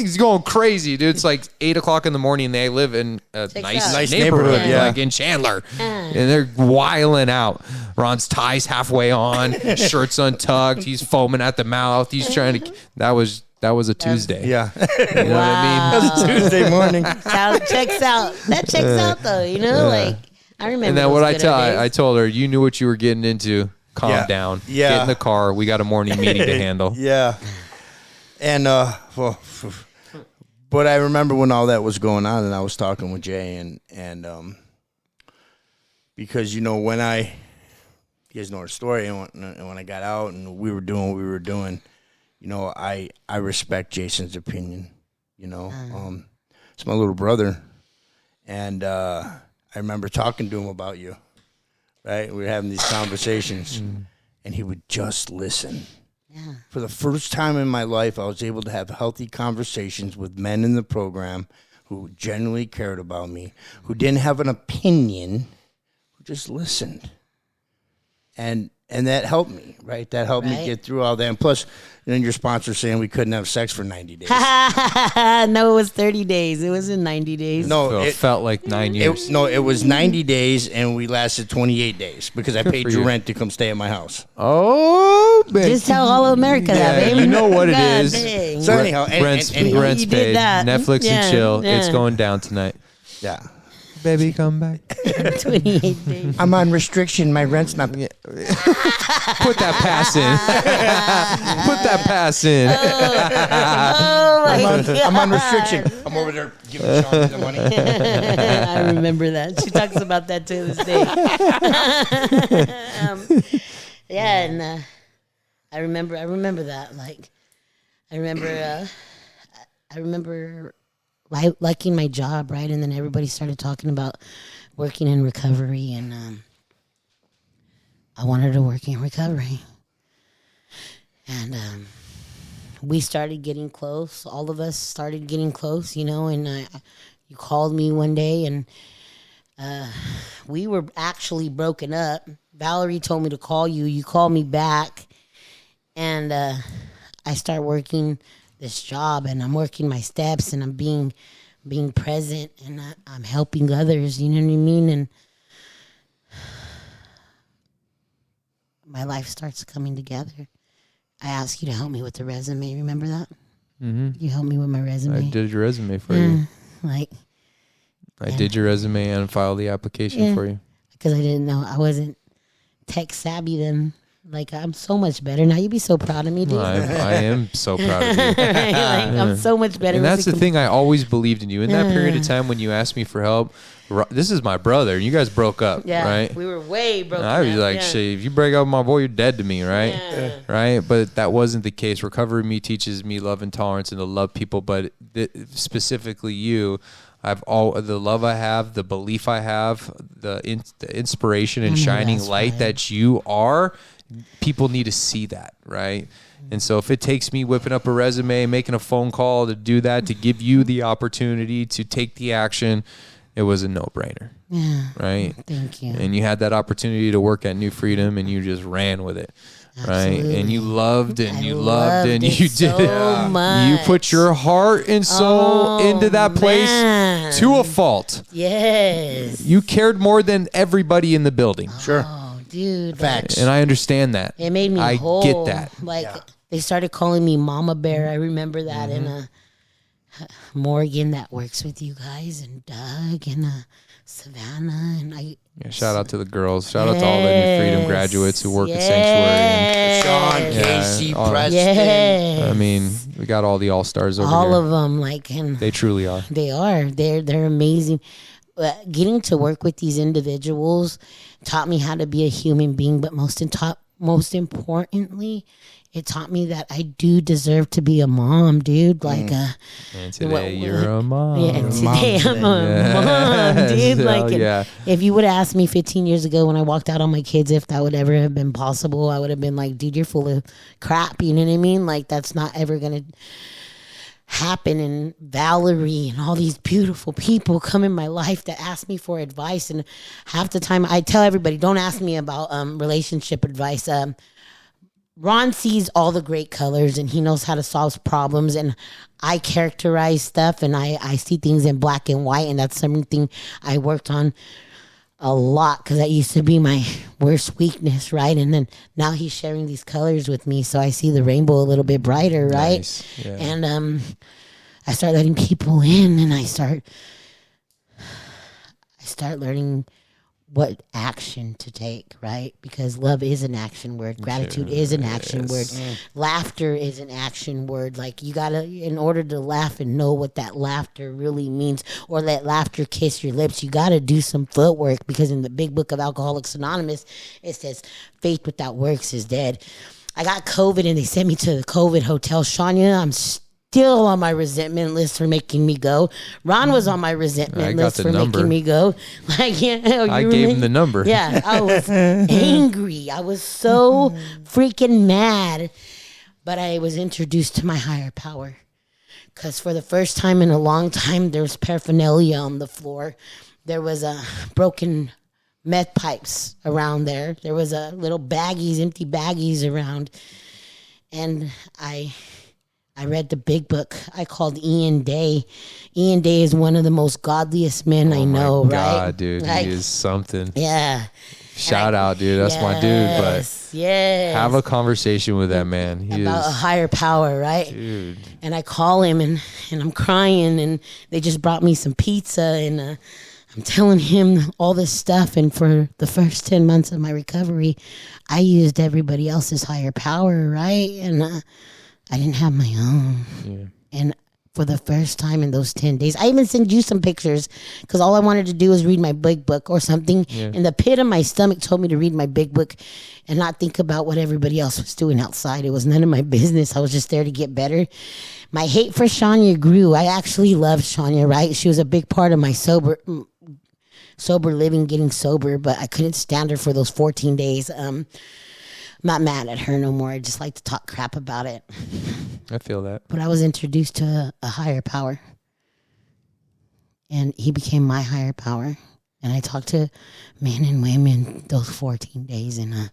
He's going crazy, dude. It's like 8 o'clock in the morning. They live in a nice neighborhood, yeah. like in Chandler. And they're wiling out. Ron's tie's halfway on, shirt's untucked. He's foaming at the mouth. He's trying to. That was a Tuesday. Yeah. You know what I mean? That's Tuesday morning. Checks out. That checks out though. You know, like I remember. And then those what I good old days. I told her, you knew what you were getting into. Calm down. Yeah. Get in the car. We got a morning meeting to handle. Yeah. And but I remember when all that was going on, and I was talking with Jay, and because you know when you guys know our story, and when I got out and we were doing what we were doing, you know, I respect Jason's opinion. You know, it's my little brother, and I remember talking to him about you. Right, we were having these conversations, and he would just listen. Yeah. For the first time in my life, I was able to have healthy conversations with men in the program who genuinely cared about me, who didn't have an opinion, who just listened. And that helped me, right? That helped me get through all that. And plus, your sponsor saying we couldn't have sex for 90 days. No, it was 30 days. It wasn't 90 days. No, So it felt like 9 years. It was 90 days, and we lasted 28 days because I paid your rent to come stay at my house. Oh, man. Just tell all of America that, baby. You know what it God is. dang. So anyhow, Rent's You paid. did that. Netflix and chill. Yeah. It's going down tonight. Yeah. Baby, come back. 28 days. I'm on restriction. My rent's not. Put that pass in. Put that pass in. Oh, my God. I'm on restriction. I'm over there giving Sean the money. I remember that. She talks about that to this day. And I remember that. Like, I remember liking my job, right? And then everybody started talking about working in recovery, and I wanted to work in recovery. And we started getting close. All of us started getting close, and you called me one day, and we were actually broken up. Valerie told me to call you. You called me back, and I start working this job, and I'm working my steps, and I'm being present, and I'm helping others. You know what I mean? And my life starts coming together. I asked you to help me with the resume. Remember that? Mm-hmm. You helped me with my resume. I did your resume for you. I did your resume and filed the application for you. Because I didn't know. I wasn't tech savvy then. Like, I'm so much better now. You'd be so proud of me, dude. I am so proud of you. I'm so much better. And that's the thing. I always believed in you. In that period of time when you asked me for help, this is my brother. You guys broke up, right? We were way broken I was up, like, shit, if you break up with my boy, you're dead to me, right? Yeah. Right? But that wasn't the case. Recovery Me teaches me love and tolerance and to love people, but specifically you. The love I have, the belief I have, the inspiration and shining light that you are. People need to see that, right? And so if it takes me whipping up a resume, making a phone call to do that, to give you the opportunity to take the action, it was a no-brainer. Yeah. Right? Thank you. And you had that opportunity to work at New Freedom, and you just ran with it. Absolutely. Right? And you loved and you loved and you did so much. You put your heart and soul into that place to a fault. Yes. You cared more than everybody in the building. Sure. Dude, facts. And I understand that. It made me whole. Get that. Like, they started calling me Mama Bear. I remember that. And Morgan that works with you guys, and Doug, and Savannah, and shout out to the girls. Shout out to all the New Freedom graduates who work at Sanctuary. Sean, Casey, Preston. Yes. I mean, we got all the all-stars over all here. of them. Like, and they truly are. They are. They're amazing. Getting to work with these individuals taught me how to be a human being, but most importantly, it taught me that I do deserve to be a mom, dude. Like, and today you're a mom. Yeah, and today I'm a mom, dude. Like, if you would have asked me 15 years ago when I walked out on my kids if that would ever have been possible, I would have been like, dude, you're full of crap. You know what I mean? Like, that's not ever gonna happen. And Valerie and all these beautiful people come in my life that ask me for advice, and half the time I tell everybody, don't ask me about relationship advice. Ron sees all the great colors, and he knows how to solve problems, and I characterize stuff, and I see things in black and white, and that's something I worked on a lot because that used to be my worst weakness, right? And then now he's sharing these colors with me, so I see the rainbow a little bit brighter, right? Nice. Yeah. And I start letting people in, and I start learning what action to take, right? Because love is an action word. Gratitude is an action word. Laughter is an action word. Like, you gotta, in order to laugh and know what that laughter really means, or let laughter kiss your lips, you gotta do some footwork, because in the big book of Alcoholics Anonymous, it says faith without works is dead. I got COVID and they sent me to the COVID hotel. Shania, I'm still on my resentment list for making me go. Ron was on my resentment list for making me go. Like, I gave him the number. Yeah, I was angry. I was so freaking mad. But I was introduced to my higher power. Because for the first time in a long time, there was paraphernalia on the floor. There was a broken meth pipes around there. There was a little empty baggies around. And I read the big book. I called Ian Day. Ian Day is one of the most godliest men I know, right? God, dude, Like, he is something. Yeah. Shout out, dude. That's my dude. But have a conversation with that man. He about is a higher power, right? dude. And I call him and I'm crying, and they just brought me some pizza, and I'm telling him all this stuff. And for the first 10 months of my recovery, I used everybody else's higher power, right? And I didn't have my own. Yeah. And for the first time in those 10 days, I even sent you some pictures because all I wanted to do was read my big book or something. Yeah. And the pit of my stomach told me to read my big book and not think about what everybody else was doing outside. It was none of my business. I was just there to get better. My hate for Shania grew. I actually loved Shania, right? She was a big part of my sober living, getting sober, but I couldn't stand her for those 14 days. I'm not mad at her no more. I just like to talk crap about it. I feel that. But I was introduced to a higher power. And he became my higher power. And I talked to men and women those 14 days, and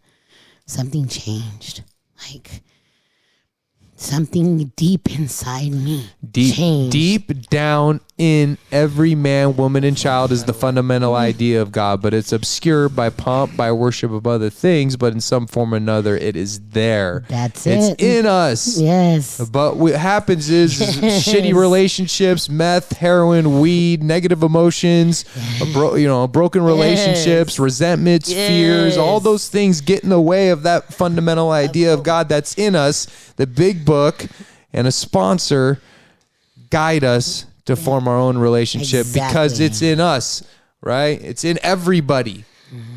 something changed. Like, something deep inside me changed. Deep down in every man, woman, and child is the fundamental idea of God, but it's obscured by pomp, by worship of other things, but in some form or another, it is there. That's it's it. It's in us. Yes. But what happens is shitty relationships, meth, heroin, weed, negative emotions, broken relationships, resentments, fears, all those things get in the way of that fundamental idea of God that's in us. The big book and a sponsor guide us to form our own relationship because it's in us, right? It's in everybody.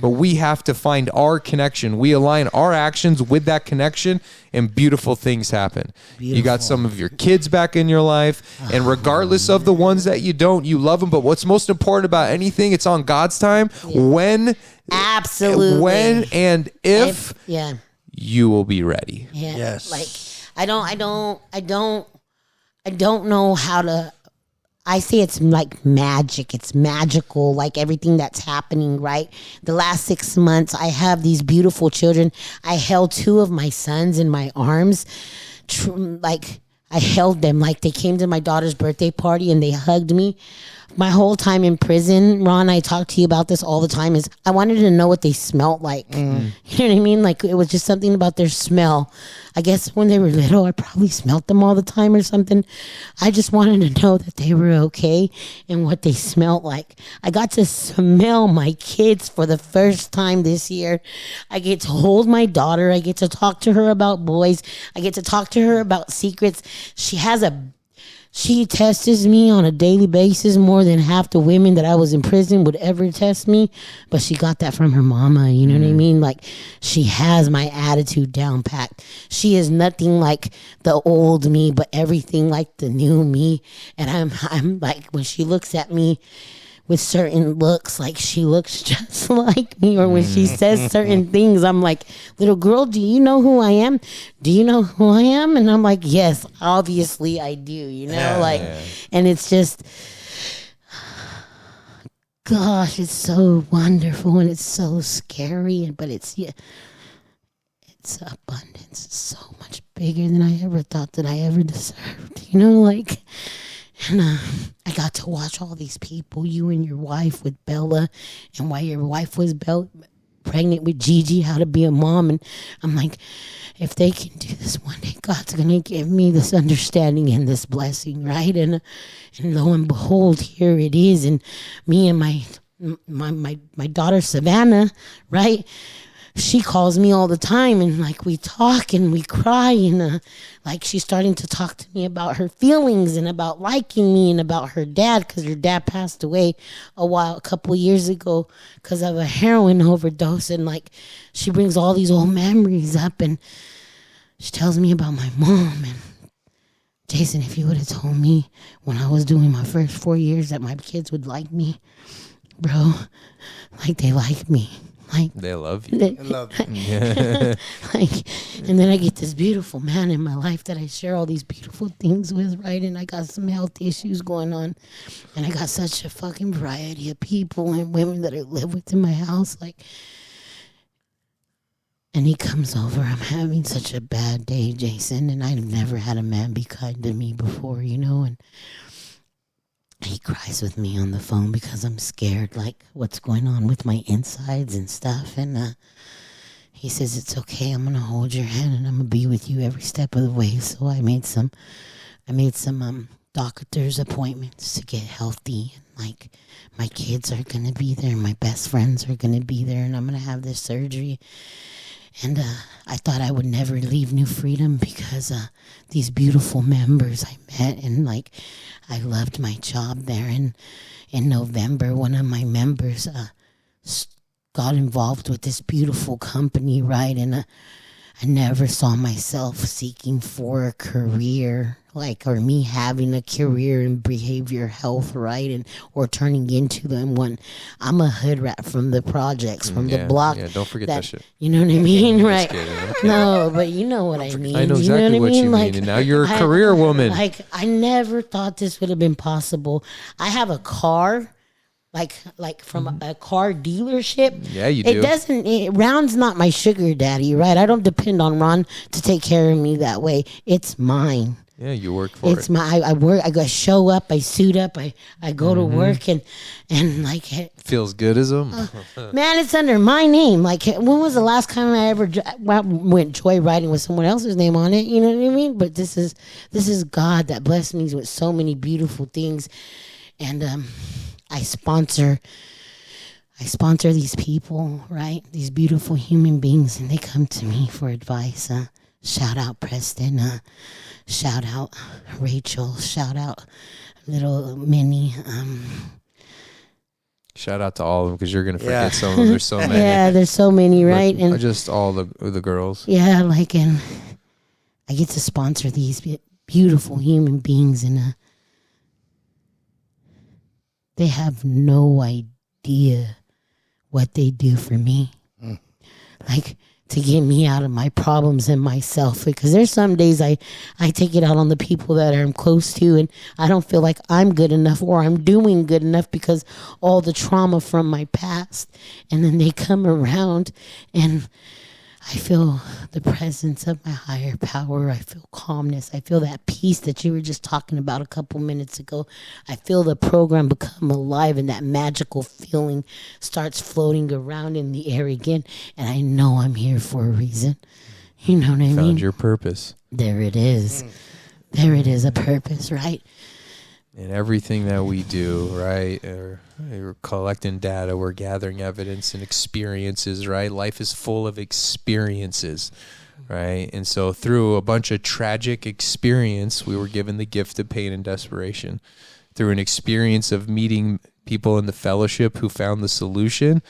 But we have to find our connection. We align our actions with that connection, and beautiful things happen. You got some of your kids back in your life, and regardless of the ones that you don't, you love them. But what's most important about anything, it's on God's time. When and if you will be ready. Yeah. Yes. Like, I don't know how to. I say it's like magic. It's magical, like everything that's happening, right? The last 6 months, I have these beautiful children. I held 2 of my sons in my arms. Like, I held them like they came to my daughter's birthday party and they hugged me. My whole time in prison, Ron, I talk to you about this all the time, is I wanted to know what they smelled like. You know what I mean? Like, it was just something about their smell. I guess when they were little, I probably smelled them all the time or something. I just wanted to know that they were okay and what they smelled like. I got to smell my kids for the first time this year. I get to hold my daughter. I get to talk to her about boys. I get to talk to her about secrets. She tests me on a daily basis more than half the women that I was in prison would ever test me. But she got that from her mama. You know what I mean? Like, she has my attitude down packed. She is nothing like the old me, but everything like the new me. And I'm like, when she looks at me with certain looks, like she looks just like me, or when she says certain things, I'm like, little girl, do you know who I am? Do you know who I am? And I'm like, yes, obviously I do, you know, and it's just, gosh, it's so wonderful and it's so scary, but it's abundance. It's so much bigger than I ever thought that I ever deserved, you know, like. And I got to watch all these people, you and your wife with Bella, and while your wife was pregnant with Gigi, how to be a mom. And I'm like, if they can do this one day, God's going to give me this understanding and this blessing, right? And lo and behold, here it is. And me and my daughter, Savannah, right? She calls me all the time, and like we talk and we cry, and like she's starting to talk to me about her feelings and about liking me and about her dad, because her dad passed away a couple of years ago because of a heroin overdose. And like she brings all these old memories up, and she tells me about my mom. And Jason, if you would have told me when I was doing my first 4 years that my kids would like me, bro, like they like me. Like they love you. I love it. like, and then I get this beautiful man in my life that I share all these beautiful things with, right? And I got some health issues going on, and I got such a fucking variety of people and women that I live with in my house, like. And he comes over. I'm having such a bad day, Jason, and I've never had a man be kind to me before, you know. And he cries with me on the phone because I'm scared, like what's going on with my insides and stuff. And he says, it's okay. I'm going to hold your hand and I'm going to be with you every step of the way. So I made some doctor's appointments to get healthy. And like my kids are going to be there. My best friends are going to be there. And I'm going to have this surgery. And I thought I would never leave New Freedom because these beautiful members I met, and like I loved my job there. And in November, one of my members got involved with this beautiful company, right? And I never saw myself seeking for a career, like, or me having a career in behavior health, right? And or turning into them when I'm a hood rat from the projects, from the block. Yeah, don't forget that shit. You know what I mean? Right. Okay. No, but you know what I mean. I know exactly what you mean. And now you're a career woman. Like, I never thought this would have been possible. I have a car. Like from a car dealership. Yeah, you do. Ron's not my sugar daddy, right? I don't depend on Ron to take care of me that way. It's mine. Yeah, you work for it. It's my. I work. I go show up. I suit up. I go to work and like feels good as a man. It's under my name. Like, when was the last time I ever went joyriding with someone else's name on it? You know what I mean? But this is God that blessed me with so many beautiful things, and I sponsor these people, right? These beautiful human beings, and they come to me for advice. Shout out Preston. Shout out Rachel. Shout out little Minnie. Shout out to all of them because you're gonna forget some of them. There's so many. Yeah, there's so many, right? And just all the girls. Yeah, like, and I get to sponsor these beautiful human beings, and they have no idea what they do for me. Like, to get me out of my problems and myself. Because there's some days I take it out on the people that I'm close to, and I don't feel like I'm good enough or I'm doing good enough because all the trauma from my past. And then they come around and I feel the presence of my higher power. I feel calmness. I feel that peace that you were just talking about a couple minutes ago. I feel the program become alive, and that magical feeling starts floating around in the air again. And I know I'm here for a reason. You know what I mean? Found your purpose. There it is. There it is, a purpose, right? In everything that we do, right? We're collecting data, we're gathering evidence and experiences, right? Life is full of experiences, right? And so through a bunch of tragic experience, we were given the gift of pain and desperation. Through an experience of meeting people in the fellowship who found the solution,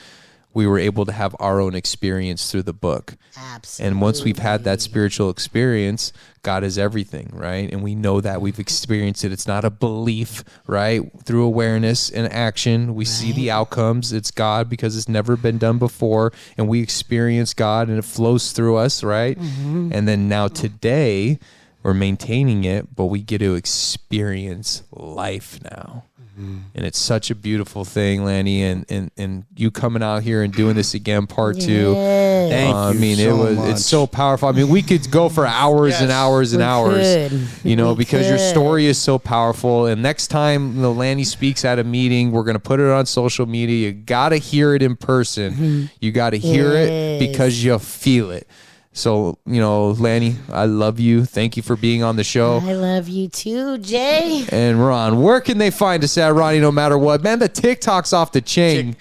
we were able to have our own experience through the book. Absolutely. And once we've had that spiritual experience, God is everything, right? And we know that we've experienced it. It's not a belief, right? Through awareness and action, we see the outcomes. It's God because it's never been done before. And we experience God and it flows through us, right? Mm-hmm. And then now today, we're maintaining it, but we get to experience life now. And it's such a beautiful thing, Lannie, and you coming out here and doing this again, part two. Thank you so much. It's so powerful. I mean, we could go for hours and hours and hours, because your story is so powerful. And next time Lannie speaks at a meeting, we're going to put it on social media. You got to hear it in person. You got to hear it because you feel it. So, Lannie, I love you. Thank you for being on the show. I love you too, Jay. And Ron, where can they find us at, Ronnie, no matter what? Man, the TikTok's off the chain.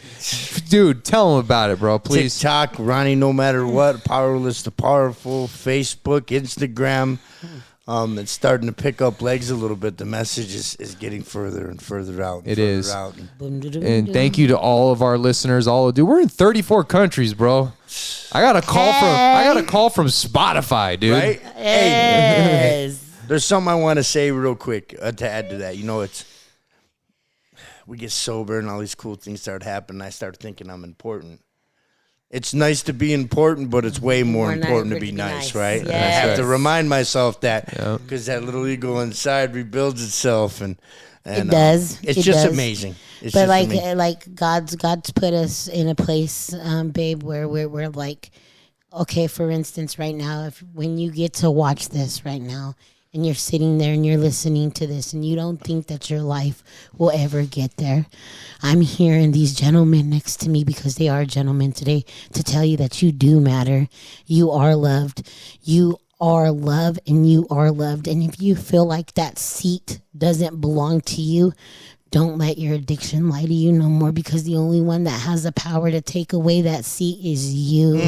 Dude, tell them about it, bro, please. TikTok, Ronnie, no matter what. Powerless to Powerful. Facebook, Instagram. It's starting to pick up legs a little bit. The message is getting further and further out. It is. And thank you to all of our listeners. Dude, we're in 34 countries, bro. I got a call from Spotify, dude. Right? Hey, there's something I want to say real quick to add to that. We get sober and all these cool things start happening. I start thinking I'm important. it's nice to be important, but it's way more important to be nice, right? Yes. And I have to remind myself that because that little ego inside rebuilds itself, and it does. It's just amazing. It's but just amazing. like God's put us in a place, babe, where we're like, okay, for instance, right now, when you get to watch this right now, and you're sitting there and you're listening to this and you don't think that your life will ever get there, I'm hearing these gentlemen next to me, because they are gentlemen today, to tell you that you do matter. You are loved. You are loved, and you are loved. And if you feel like that seat doesn't belong to you, don't let your addiction lie to you no more, because the only one that has the power to take away that seat is you.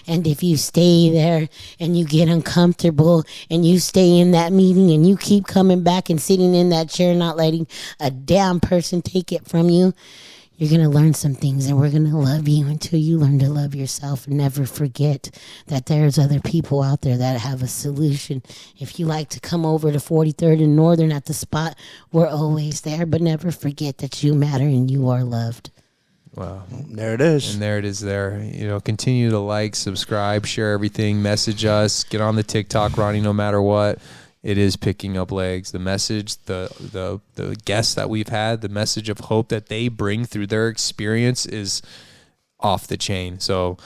And if you stay there and you get uncomfortable and you stay in that meeting and you keep coming back and sitting in that chair, not letting a damn person take it from you, you're going to learn some things, and we're going to love you until you learn to love yourself. And never forget that there's other people out there that have a solution. If you like to come over to 43rd and Northern at the spot, we're always there. But never forget that you matter and you are loved. Wow. There it is. And there it is there. You know, continue to like, subscribe, share everything, message us, get on the TikTok, Ronnie, no matter what. It is picking up legs. The message, the guests that we've had, the message of hope that they bring through their experience is off the chain. So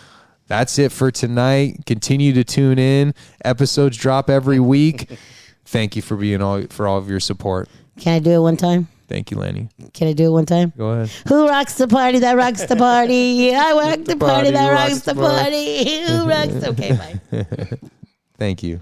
that's it for tonight. Continue to tune in. Episodes drop every week. Thank you for for all of your support. Can I do it one time? Thank you, Lannie. Can I do it one time? Go ahead. Who rocks the party that rocks the party? I rock the party that rocks the party. Who rocks? Okay, bye. Thank you.